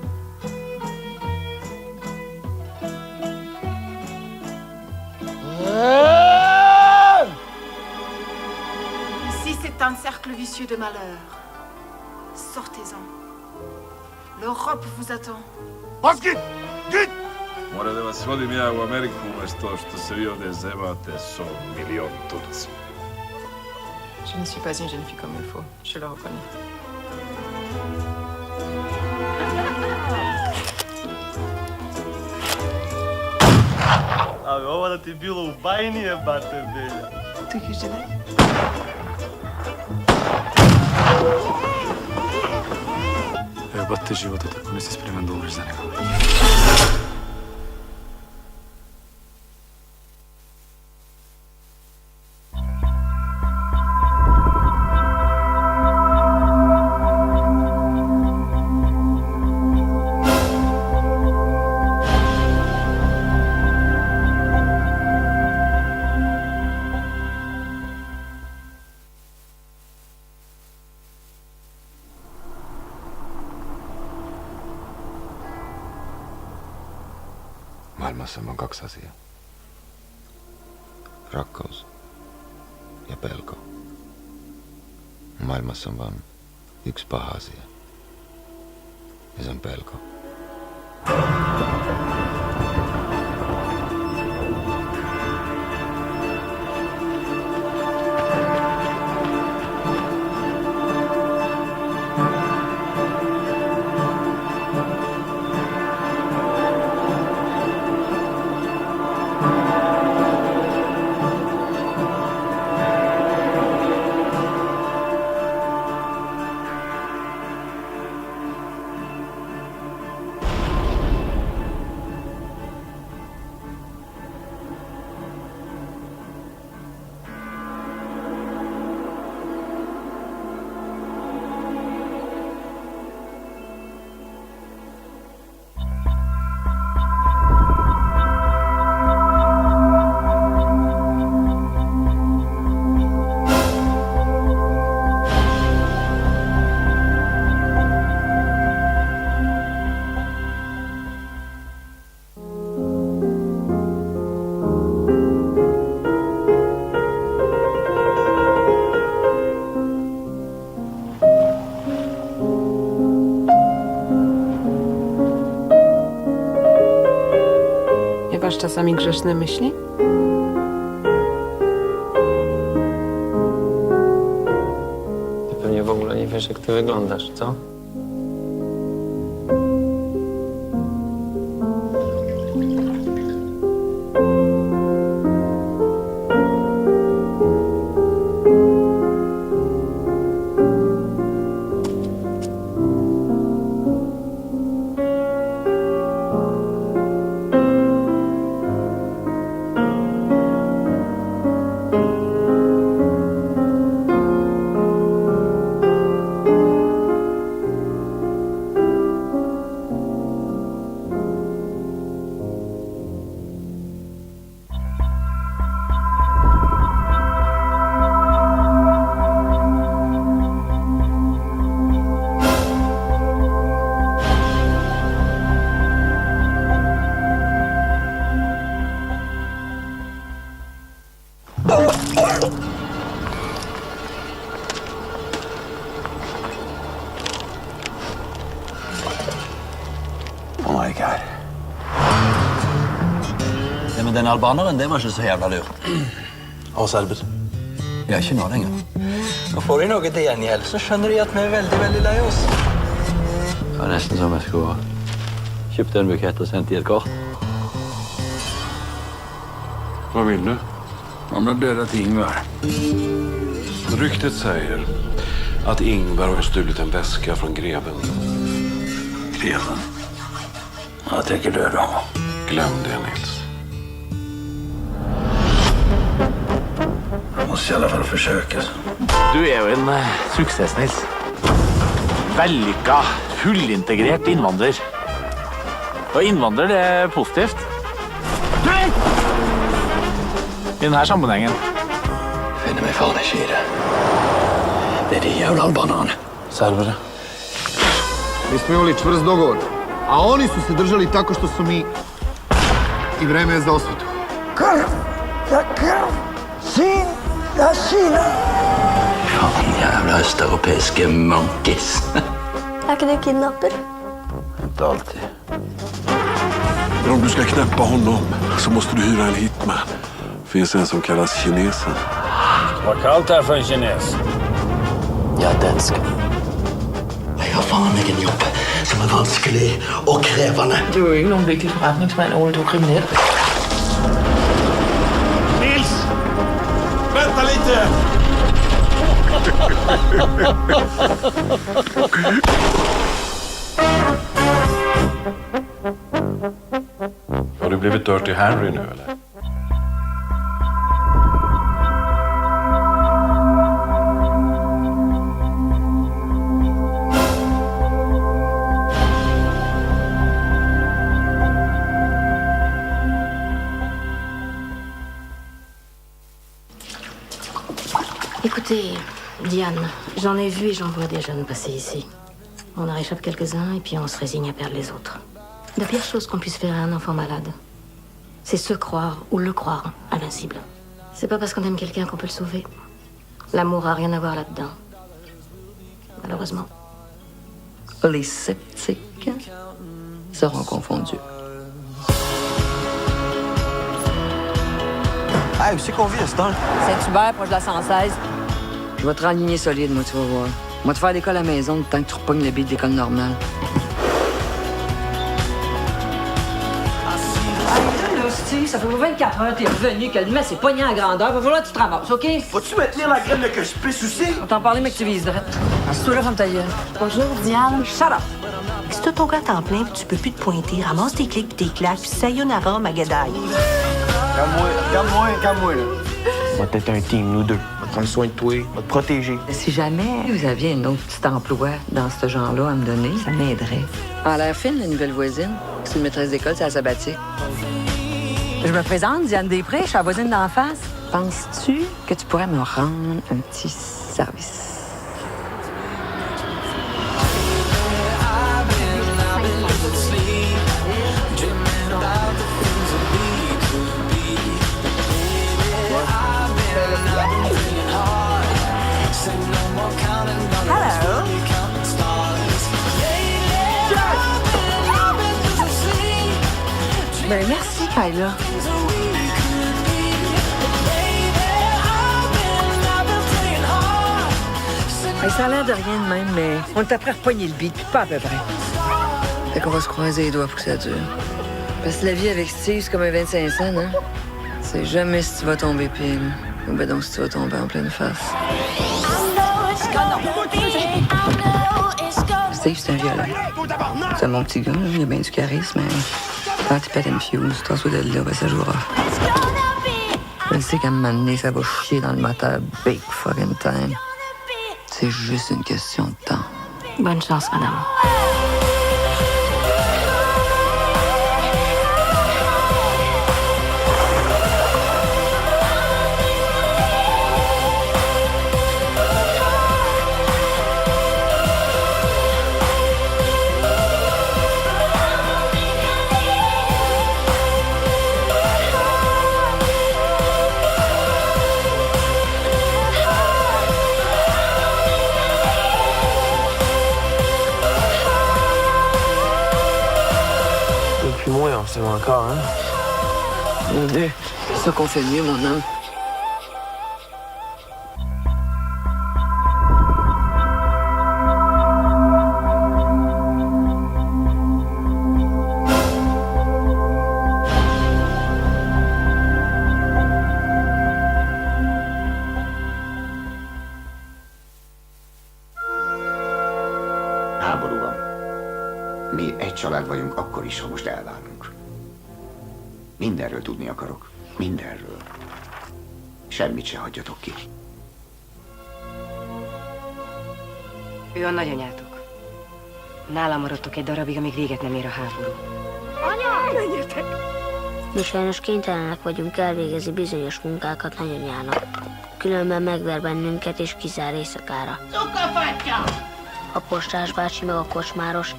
Ici, c'est un cercle vicieux de malheur. Sortez-en. L'Europe vous attend. Баскит! Гит! Мора да вас водим ја во Америку, уместо што се ви овде земате со милиони турци. Je ne suis pas une jeune fille comme il faut, je le reconnais. Абе, ова да ти било у бајни бате, Белја. Тихи жена. Ебате животот ако не си спремен да умреш за него. Maailmassa on kaksi asiaa. Rakkaus ja pelko. Maailmassa on vain yksi paha asia. Ja se on pelko. Masz czasami grzeszne myśli? Ty pewnie w ogóle nie wiesz, jak ty wyglądasz, co? Oh my god. Det med den albaneren, det var ikke så jævla lurt. Og serber. Vi er ikke nå lenger. Nå får de noe til gjengjeld, så skjønner de at vi er veldig, veldig lei oss. Det var nesten som jeg skulle kjøpt en bukett og sendt i et kort. Vad vill du? Han har dödat Ingvar. Ryktet säger att Ingvar har stulit en väska från greven. Greven? Jag tänker döda honom. Glöm det, Nils. Jag måste i alla fall försöka. Du är ju en success, Nils. Vellykka, fullintegrert innvandrer. Og innvandrer, det er positivt. I denne sammenhengen. Finner meg faen ikke i det. Det er de jævla albanerne. Serbere. Mi smo imali čvrst dogovor, a oni su se držali tako što su mi i vreme je za osvetu. Krv za krv, sin za sina. Fan jävla östeuropeiska monkeys. Är inte du kidnapper? Inte alltid. Men om du ska knäppa honom så måste du hyra en hitman. Finns en som kallas kinesen. Vad kallt är för en kines? Jag är dansk. Jeg har faen meg en jobb som er vanskelig og krevende. Du er jo ikke nogen vigtig forretningsmand, Ole. Du er kriminel. Bitte! Har du blivit Dirty Harry nu eller? Écoutez, Diane, j'en ai vu et j'en vois des jeunes passer ici. On en réchappe quelques-uns et puis on se résigne à perdre les autres. La pire chose qu'on puisse faire à un enfant malade, c'est se croire ou le croire invincible. C'est pas parce qu'on aime quelqu'un qu'on peut le sauver. L'amour a rien à voir là-dedans. Malheureusement. Les sceptiques seront confondus. Hey, où c'est qu'on vit, à cette heure? Saint-Hubert, proche de la 116. Je vais te raligner solide, moi, tu vas voir. Moi, te faire l'école à la maison, le temps que tu repognes le billet de l'école normale. Ça fait 24 heures que t'es revenu, que le mess est pogné à grandeur. Va falloir que tu te ramasses, OK? Faut-tu me tenir la graine de que je pisse aussi? On t'en parlait, mais que tu vises direct. Assieds-toi là, ferme ta gueule. Bonjour, Diane. Shut up! Si t'as ton gars à temps plein puis tu peux plus te pointer, ramasse tes clics puis tes claques puis sayonara, Magadaï. Calme-moi, là. On va être un team, nous deux. On va prendre soin de toi, on va te protéger. Si jamais vous aviez un autre petit emploi dans ce genre-là à me donner, ça m'aiderait. En l'air fine, la nouvelle voisine. C'est une maîtresse d'école, c'est la sabbatique. Je me présente, Diane Després, je suis la voisine d'en face. Penses-tu que tu pourrais me rendre un petit service? Ben merci, Kyla. Hey, ça a l'air de rien de même, mais on est après repogner le beat, puis pas à peu près. Fait qu'on va se croiser les doigts pour que ça dure. Parce que la vie avec Steve, c'est comme un 25 cents, hein? C'est jamais si tu vas tomber pile. Ou ben donc si tu vas tomber en pleine face. Steve, c'est un violent. C'est mon petit gars, là. Il a bien du charisme, mais quand il pète une fuse, t'en de là, ben ça jouera. Je sais qu'à un moment donné, ça va chier dans le moteur big fucking time. C'est juste une question de temps. Bonne chance, madame. C'est encore, hein? Mon Dieu, c'est ça qu'on fait mieux, mon homme. Háború van. Mi egy család vagyunk akkor is, ha most elválunk. Mindenről tudni akarok. Mindenről. Semmit se hagyjatok ki. Ő a nagyanyátok. Nálam maradtok egy darabig, amíg véget nem ér a háború. Anya! Menjetek! Mi sajnos kénytelenek vagyunk elvégezni bizonyos munkákat nagyanyának. Különben megver bennünket és kizár éjszakára. Cukafatya! A postás bácsi meg a kocsmáros,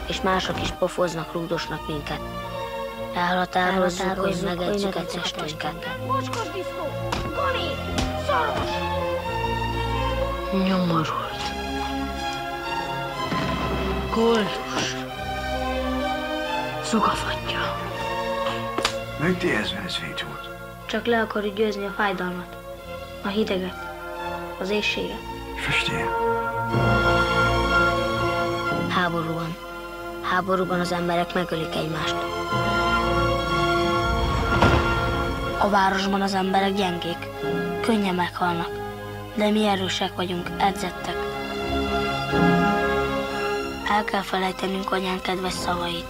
és mások is pofoznak, rúgdosnak minket. Elhatározzuk, hogy megedzük a testünket. Mocskos diszkó! Goli! Szoros! Nyomorult. Koldus. Szugafatja. Mögt érezni ez vécsót? Csak le akarjuk győzni a fájdalmat, a hideget, az éhséget. Verstehe. Háborúban. Háborúban az emberek megölik egymást. A városban az emberek gyengék. Könnyen meghalnak, de mi erősek vagyunk, edzettek. El kell felejtenünk anyán kedves szavait,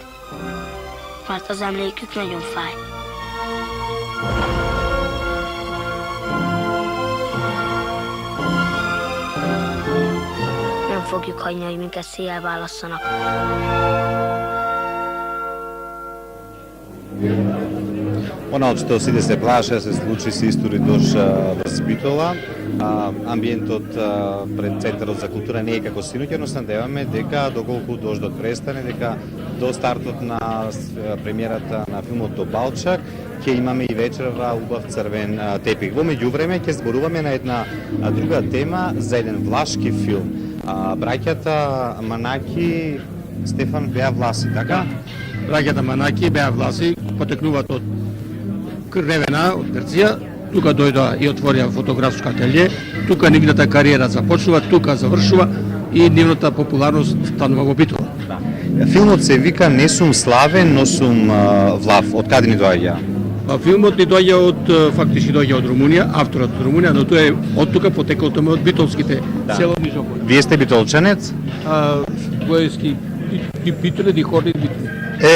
mert az emlékük nagyon fáj. Nem fogjuk hagyni, hogy minket széjjel válasszanak. Ono што сите се плаша се случи се истори во Битола. Амбиентот пред Центарот за култура не е како синоќа, но снадеваме дека доколку дождот престане, дека до стартот на премиерата на филмот до Балчак ќе имаме и вечерва убав црвен тепих. Во меѓувреме ќе зборуваме на една друга тема за еден влашки филм. Браќата Манаки Стефан беа власи, така? Браќата Манаки беа власи, потекнуваат од Кревена, од Грција, тука дојдоа и отворија фотографско ателје, тука нивната кариера започнува, тука завршува и нивната популарност станува во Битола. Филмот се вика Не сум славен, но сум влав. Од каде ни доаѓа? Филмот ни доаѓа фактички доаѓа од Румунија, авторот од Румунија, но тој е од тука потекол томе од битолските село Нижополе. Вие сте битолчанец? Војски Битоле, ди Хорни Битоле.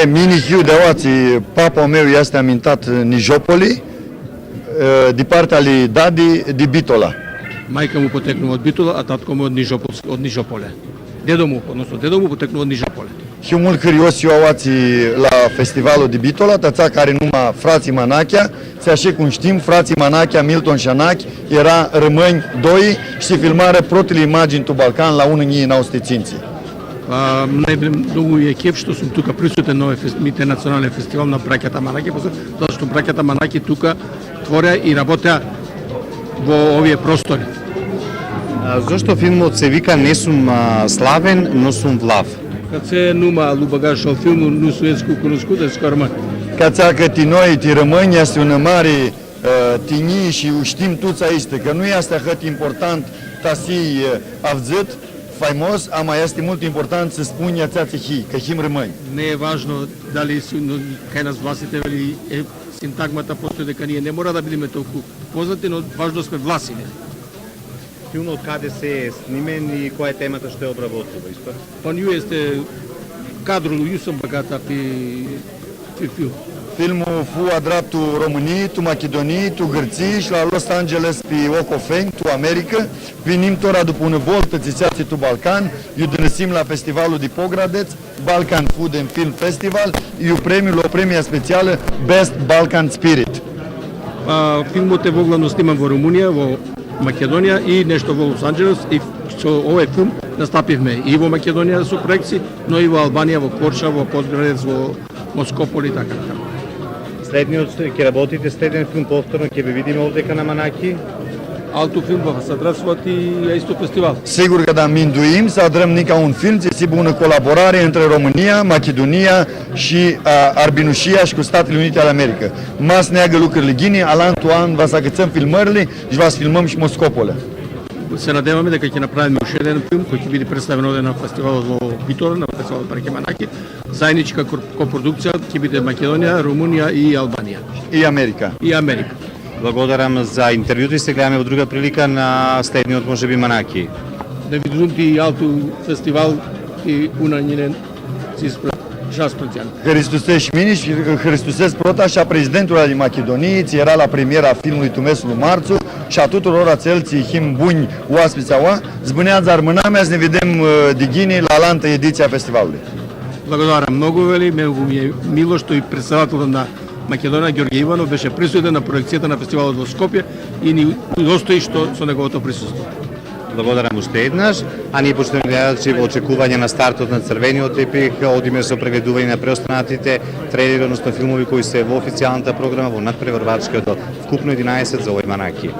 Mini hiu de oații, papa meu este amintat Nijopoli, de partea lui Dadi, de Bitola. Майка му потекнува од Битола, а татко му од Нижополе. Дедо му потекнува од Нижополе. Și mult curios eu oații la festivalul de Bitola, tăța care numai frații Manachia, se așa cum știm, frații Manachia, Milton și Anachi, era rămâni doi și filmare protele imagini tu Balcan la unul din austeținții. Многу е кеф што сум тука присутен на интернационален фестивал на браќата Манаки, затоа што браќата Манаки тука твореа и работеа во овие простори. Зошто филмот се вика Не сум славен, но сум влав? Кад се нума лубагаш al filmul nu suescu cunoscut de scorman. Ca țacă ti noi, ti rămâni, este un mare tini și știm toți aici, că nu este atât important ta si avzit, faimos, ama este mult important să spuni ațați hi, că him rămâni. Не е важно дали кај нас власите вели е синтагмата постои дека ние не мора да бидеме толку познати, но важно сме власини. Филмот каде се е снимен и која е темата што ја обработува исто? Па ниu este cadrul, eu sunt băgat pe film. Filmul fu adaptul României, tu Macedoniei, tu Gârții și la Los Angeles pe Ocofeni, tu America. Vinim tora după un voltă țițații tu Balcan, eu dănăsim la festivalul de Pogradeț, Balkan Food and Film Festival, eu premiul, o premia specială Best Balkan Spirit. Filmот е во главно сниман во Румунија, во Македонија и нешто во Лос Анджелес и со овој филм настапивме и во Македонија со проекции, но и во Албанија, во Корча, во Подградец, во Москополи и така. Следниот ќе работите следен филм повторно ќе ве видиме овдека на Манаки. Altul film va să adrasvat este festival. Sigur că da minduim să adrăm nica un film, ți bună colaborare între România, Macedonia și Arbinușia și cu Statele Unite ale Americii. Mas neagă lucrurile ghini, alantu an va să agățăm filmările și va să filmăm și Moscopole. Се надеваме дека ќе направиме уште еден филм кој ќе биде представен овде на фестивалот во Битола, на фестивалот Браќа Манаки. Заедничка копродукција ќе биде Македонија, Румунија и Албанија. И Америка. И Америка. Благодарам за интервјуто и се гледаме во друга прилика на следниот можеби Манаки. Да видим ти Алту фестивал и унанинен циспра. Hristusești mini și Hristuses Prota și a prezidentul al Macedoniei, ți era la premiera filmului Tumesul Marțu și a tuturor ațelții him buni oaspeți aua, zbunează armâna mea să ne vedem digini la altă ediție a festivalului. Благодарам многу вели, ми е мило што и председателот на Македонија Ѓорѓе Иванов беше присутен на проекцијата на фестивалот во Скопје и ни достои што со неговото присуство. Благодарам уште еднаш, а ние почнеме гледачи во очекување на стартот на црвениот тепих, одиме со прегледување на преостанатите трейлери, односно филмови кои се во официјалната програма во надпреварвачкиот оддел. Вкупно 11 за овој Манаки.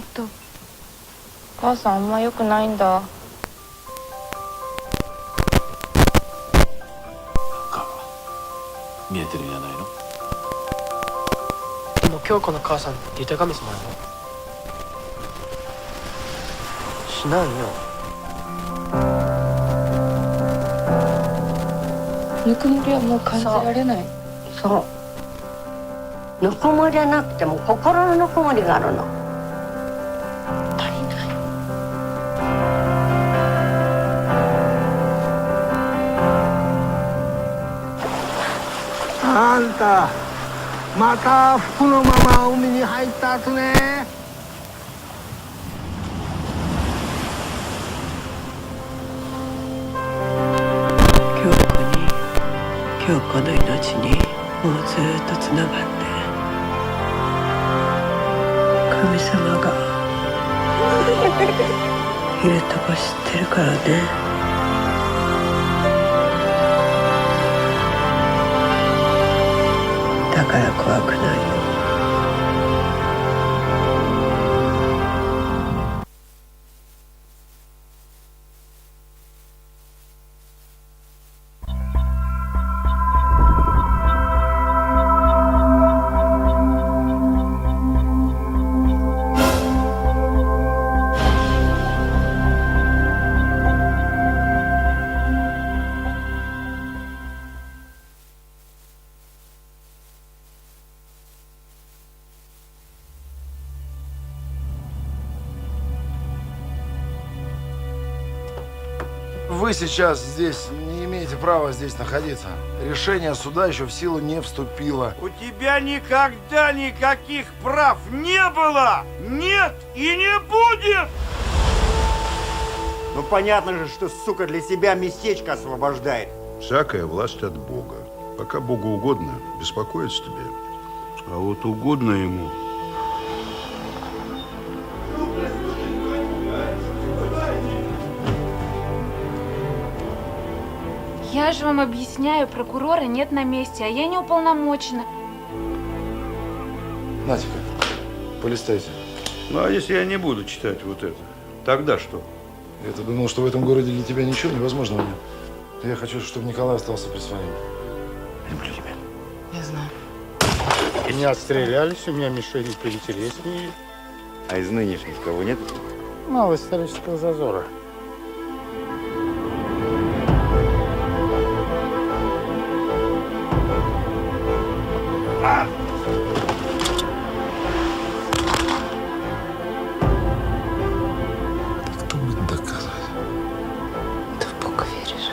ないと。母さんあんま良くないんだ。見えてるんじゃないの？でも京子の母さんって豊神様なの？しないよ。ぬくもりはもう感じられない。そう。ぬくもりじゃなくても心のぬくもりがあるの。足りない。あんたまた服のまま海に入った後ね。京子の命にもうずっとつながって神様がいるとこ知ってるからね。だから怖くないよ。Вы сейчас здесь не имеете права здесь находиться. Решение суда еще в силу не вступило. У тебя никогда никаких прав не было! Нет и не будет! Ну понятно же, что сука для себя местечко освобождает. Всякая власть от Бога. Пока Богу угодно, беспокоиться тебе. А вот угодно ему. Я же вам объясняю, прокурора нет на месте, а я не уполномочена. Натика, полистайте. Ну, а если я не буду читать вот это, тогда что? Я-то думал, что в этом городе для тебя ничего невозможного нет. Я хочу, чтобы Николай остался при своем. Люблю тебя. Я знаю. Не отстрелялись, у меня мишени поинтереснее. А из нынешних кого нет? Мало исторического зазора. Кто будет доказывать? Ты в Бога веришь?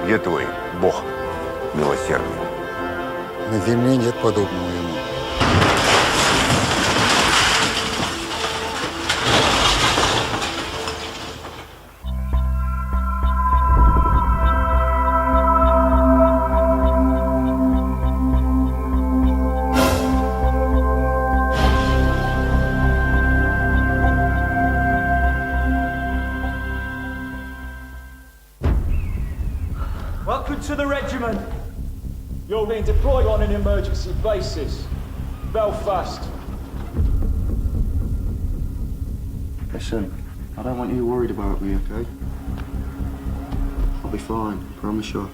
Где твой Бог милосердный? На земле нет подобного ему. Welcome to the regiment. You're being deployed on an emergency basis. Belfast. Listen, I don't want you worried about me, okay? I'll be fine, promise you.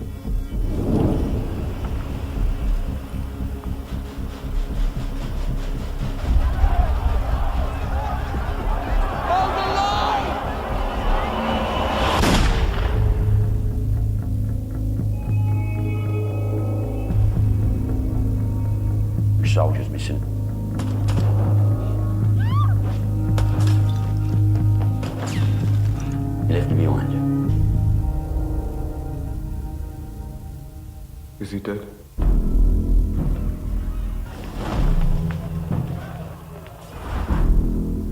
Soldiers missing. You left him behind you. Is he dead?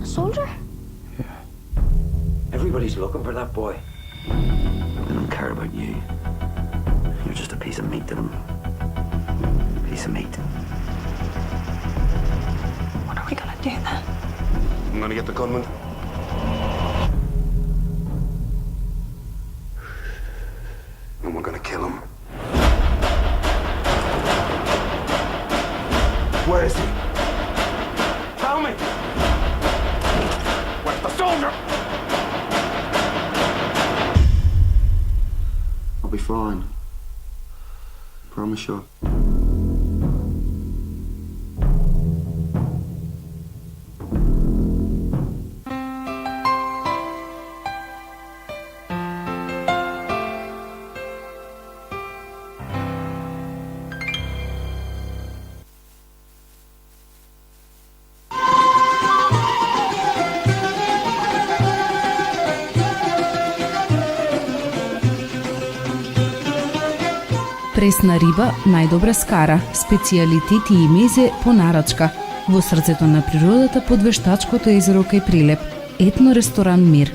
A soldier? Everybody's looking for that boy. They don't care about you. You're just a piece of meat to them. Piece of meat. What are we gonna do then? I'm gonna get the gunman. And we're gonna kill him. fine. Promise you. Пресна риба најдобра скара, специјалитети и мезе по нарачка. Во срцето на природата под вештачкото езеро кај Прилеп. Етно ресторан Мир.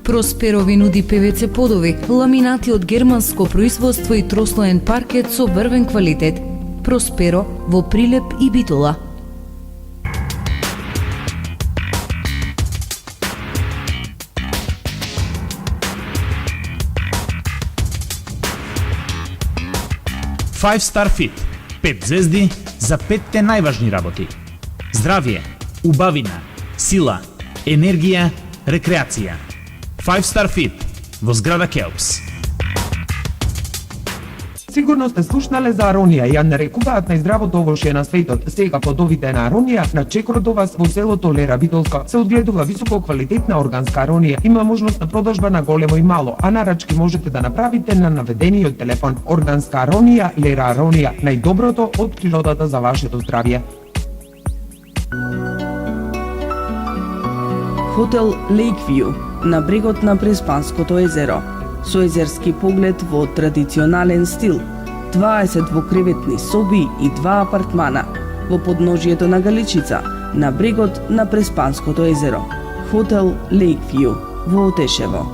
Просперо ви нуди ПВЦ подови, ламинати од германско производство и трослоен паркет со врвен квалитет. Просперо во Прилеп и Битола. Five Star Fit. 5 звезди за 5-те најважни работи. Здравје, убавина, сила, енергија, рекреација. Five Star Fit во зграда Келпс. Сигурно сте слушнале за Аронија, ја нарекуваат најздравото овошје на светот. Сега плодовите на Аронија на чекор до вас во селото Лера Битолска се одгледува високо квалитетна органска Аронија. Има можност на продажба на големо и мало, а нарачки можете да направите на наведениот телефон. Органска Аронија, Лера Аронија, најдоброто од природата за вашето здравје. Хотел Лейквју на брегот на Преспанското езеро. Со езерски поглед во традиционален стил, 20 двокреветни соби и 2 апартмана во подножието на Галичица, на брегот на Преспанското езеро. Хотел Лейквју во Отешево.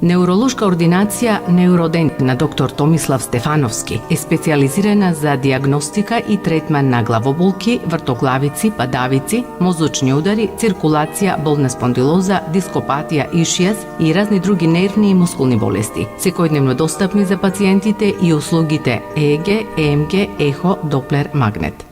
Неуролошка ординација Неуродент на доктор Томислав Стефановски е специјализирана за диагностика и третман на главоболки, вртоглавици, падавици, мозочни удари, циркулација, болна спондилоза, дископатија, ишијаз и разни други нервни и мускулни болести. Секојдневно достапни за пациентите и услугите ЕЕГ, ЕМГ, ехо, доплер, магнет.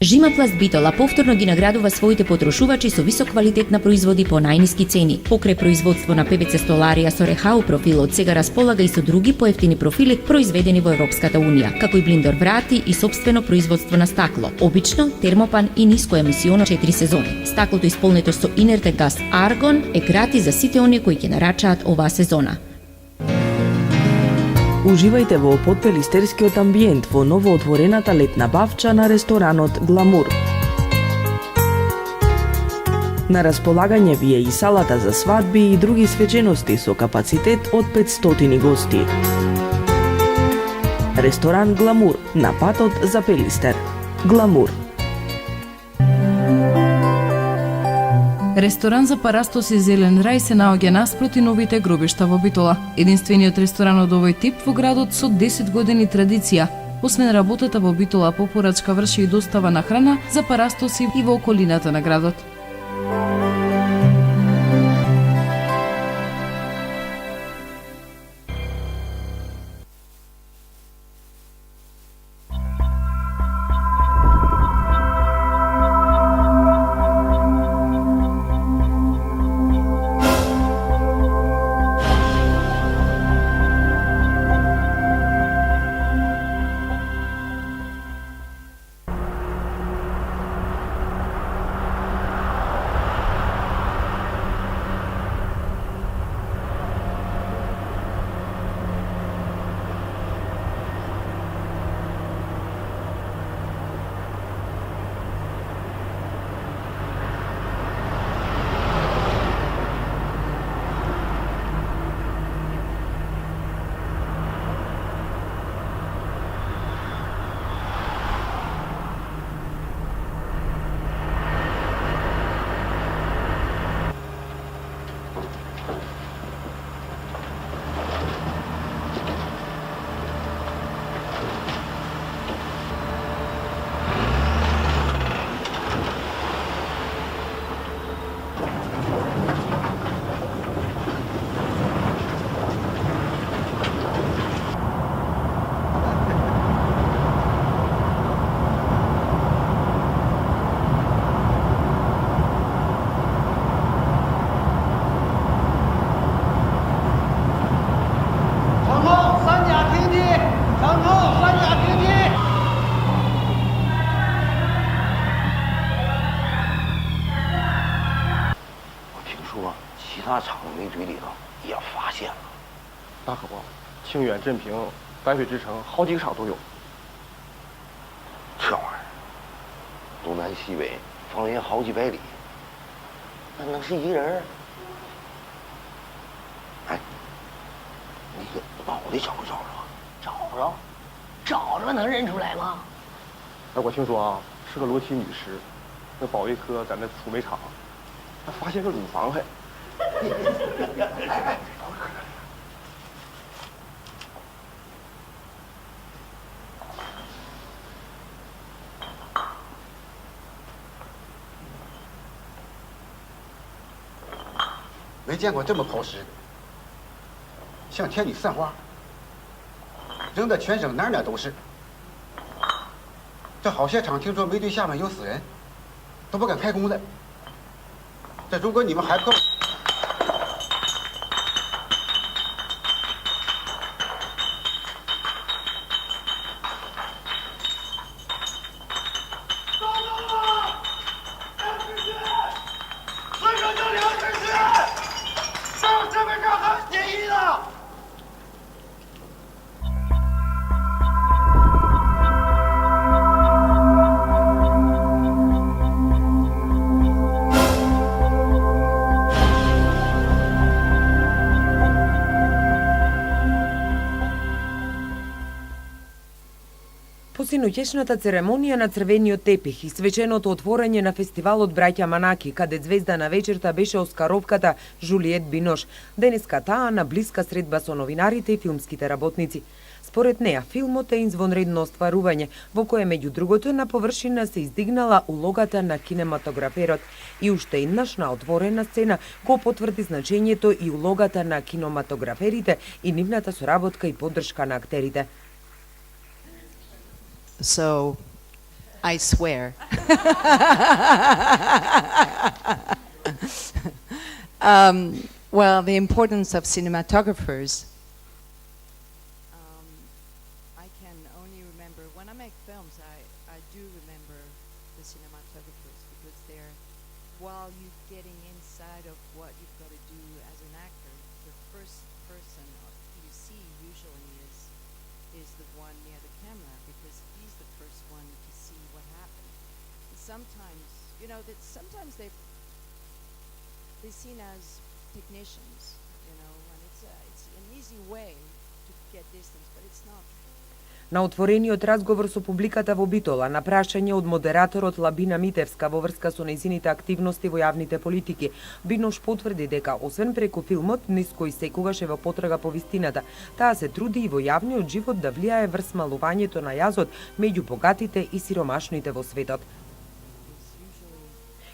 Жимапласт Битола повторно ги наградува своите потрошувачи со висок квалитет на производи по најниски цени. Покрај производство на ПВЦ столарија со рехау профил, од сега располага и со други поевтини профили произведени во Европската Унија, како и блиндор врати и собствено производство на стакло. Обично, термопан и нискоемисионо 4 сезони. Стаклото исполнето со инертен газ аргон е грати за сите оние кои ќе нарачаат оваа сезона. Уживајте во потпелистерскиот амбиент во новоотворената летна бавча на ресторанот Гламур. На располагање ви е и салата за свадби и други свечености со капацитет од 500 гости. Ресторан Гламур на патот за Пелистер. Гламур. Ресторан за парастос и зелен рај се наоѓа наспроти новите гробишта во Битола. Единствениот ресторан од овој тип во градот со 10 години традиција. Освен работата во Битола, по порачка врши и достава на храна за парастоси и во околината на градот. 他厂围追里头也发现了。大可不，清远、镇平、白水之城好几个厂都有。这玩意儿，东南西北方圆好几百里，那能是一个人？哎，你给脑袋找着了？找着能认出来吗？哎，我听说啊，是个罗琦女尸，那保卫科在那储煤厂，还发现个乳房还。没见过这么抛尸，像天女散花，扔的全省哪哪都是。这好些厂听说煤堆下面有死人，都不敢开工了。这如果你们还不够，Посиноќешната церемонија на црвениот тепих и свеченото отворање на фестивалот Браќа Манаки, каде звезда на вечерта беше оскаровката Жулиет Бинош, денеска таа на блиска средба со новинарите и филмските работници. Според неа, филмот е извонредно остварување, во кое меѓу другото на површина се издигнала улогата на кинематограферот и уште еднаш на отворена сцена го потврди значењето и улогата на кинематограферите и нивната соработка и поддршка на актерите. So, I swear. Well, the importance of cinematographers. I can only remember, when I make films, I do remember the cinematographers because they're, while you're getting inside of what you've got to do as an actor, the first person you see usually is the one near the camera because he's the first one to see what happened. And sometimes, you know, that sometimes they're seen as technicians, you know, and it's an easy way to get distance, but it's not. На отворениот разговор со публиката во Битола, на прашање од модераторот Лабина Митевска во врска со нејзините активности во јавните политики, Бинош потврди дека, освен преку филмот, низ кој секогаш е во потрага по вистината, таа се труди и во јавниот живот да влијае врз смалувањето на јазот меѓу богатите и сиромашните во светот.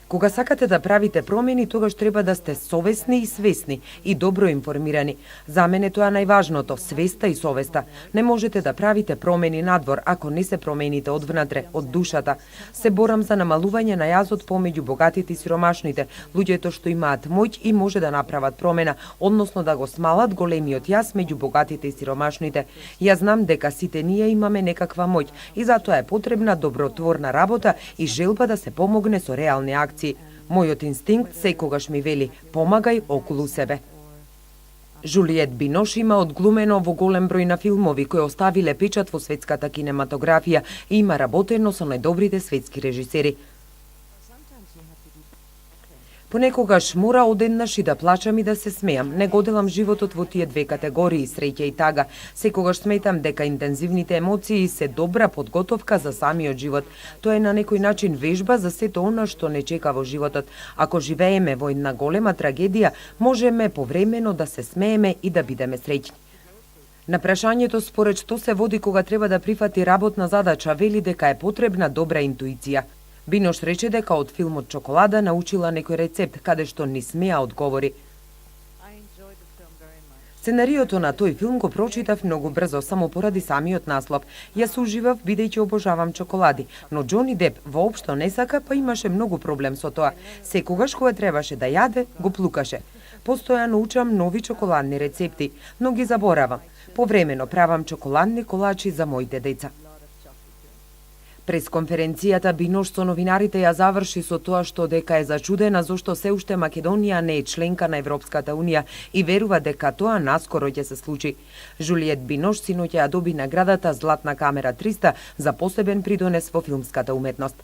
Кога сакате да правите промени, тогаш треба да сте совесни и свесни и добро информирани. За мене тоа најважното, свеста и совеста. Не можете да правите промени надвор ако не се промените од внатре, од душата. Се борам за намалување на јазот помеѓу богатите и сиромашните, луѓето што имаат моќ и може да направат промена, односно да го смалат големиот јаз меѓу богатите и сиромашните. Јас знам дека сите ние имаме некаква моќ и затоа е потребна добротворна работа и желба да се помогне со реални акции. Мојот инстинкт секогаш ми вели, помагај околу себе. Жулиет Бинош има одглумено во голем број на филмови кои оставиле печат во светската кинематографија и има работено со најдобрите светски режисери. Понекогаш мора одеднаш и да плачам и да се смеам. Не го делам животот во тие две категории, среќа и тага. Секогаш сметам дека интензивните емоции се добра подготовка за самиот живот. Тоа е на некој начин вежба за сето она што не чека во животот. Ако живееме во една голема трагедија, можеме повремено да се смееме и да бидеме среќни. На прашањето според што се води кога треба да прифати работна задача, вели дека е потребна добра интуиција. Бинош рече дека од филмот Чоколада научила некој рецепт, каде што не смеа одговори. Сценариото на тој филм го прочитав многу брзо, само поради самиот наслов. Јас уживав бидејќи обожавам чоколади, но Џони Деп воопшто не сака, па имаше многу проблем со тоа. Секогаш кога требаше да јаде, го плукаше. Постојано учам нови чоколадни рецепти, но ги заборавам. Повремено правам чоколадни колачи за моите деца. Пресконференцијата Бинош со новинарите ја заврши со тоа што дека е зачудена зошто се уште Македонија не е членка на Европската унија и верува дека тоа наскоро ќе се случи. Жулиет Бинош синоќа ја доби наградата Златна камера 300 за посебен придонес во филмската уметност.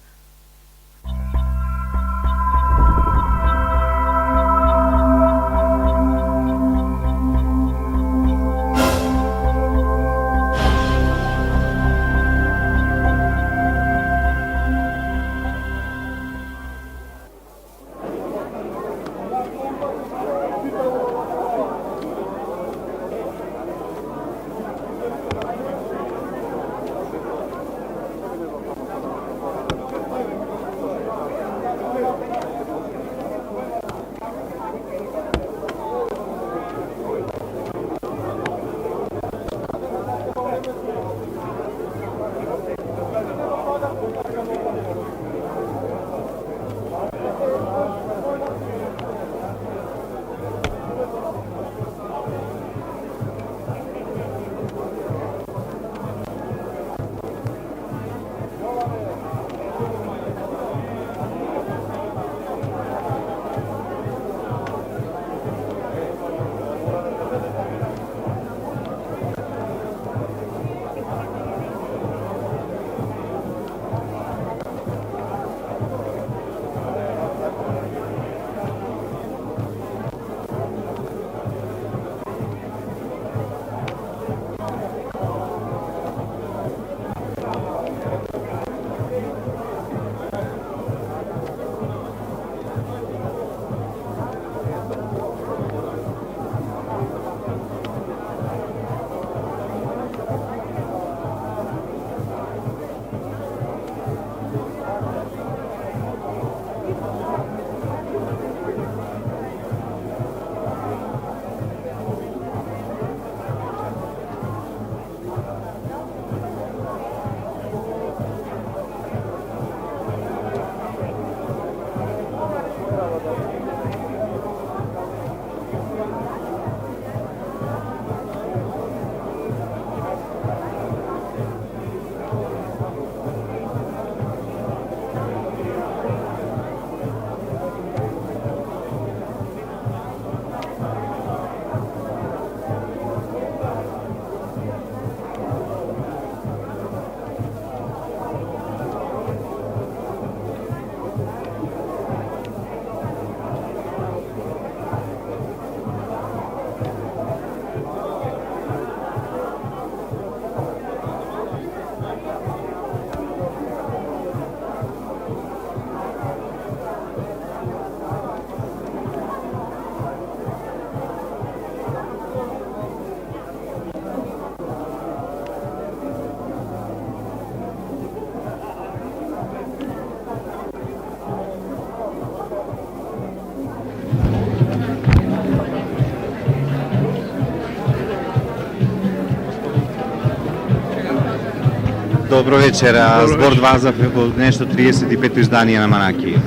Добро вечер, збор Вазов во нешто 35-то издание на Манаки.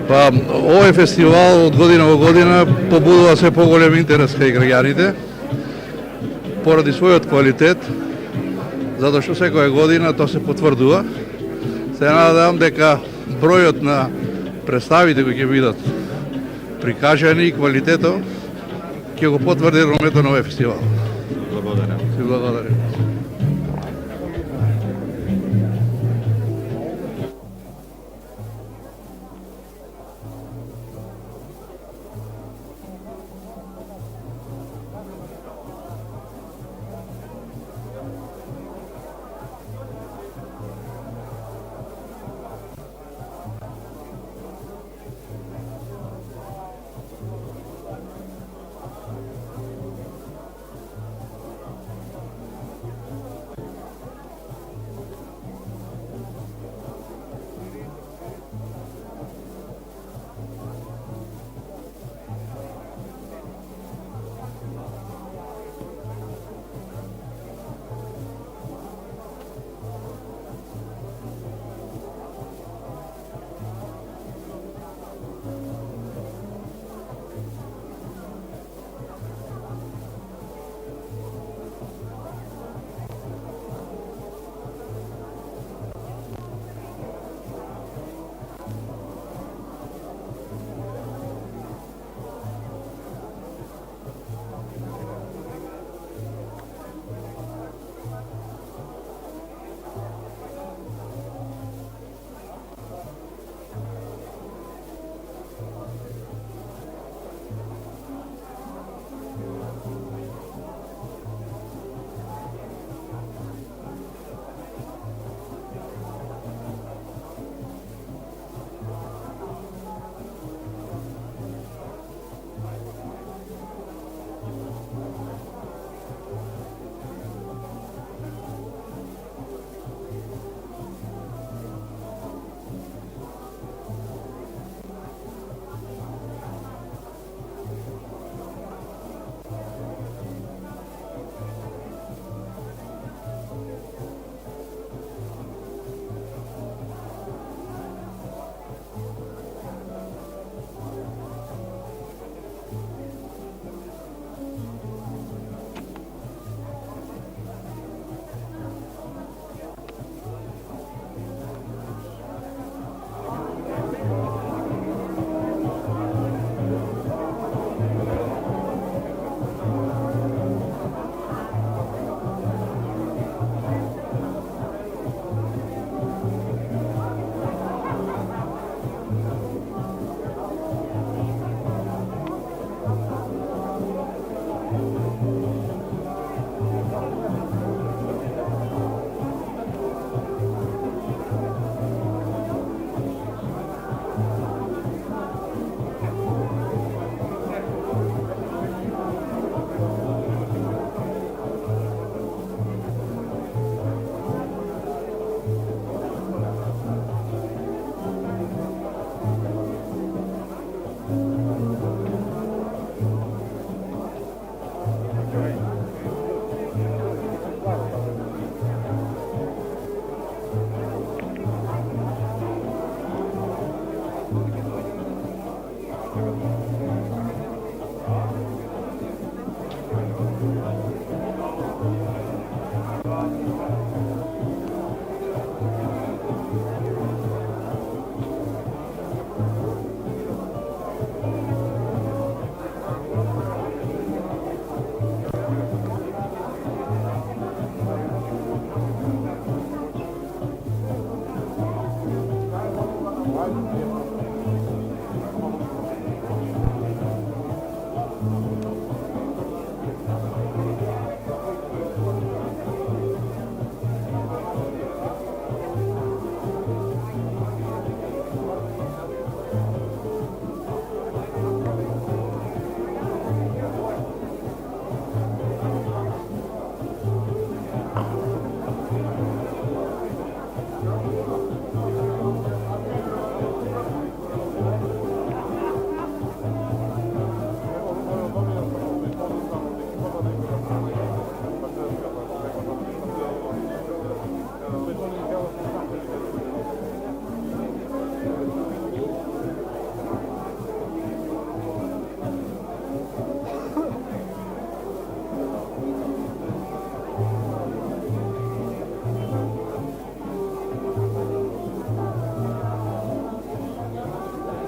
Па, овој фестивал од година во година побудува се поголем интерес кај граѓаните поради својот квалитет, затоа што секоја година тоа се потврдува. Се надевам дека бројот на представите кои ќе бидат прикажани и квалитетот ќе го потврди реномето на овој фестивал. Благодарам. Си благодарам.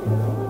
Thank you.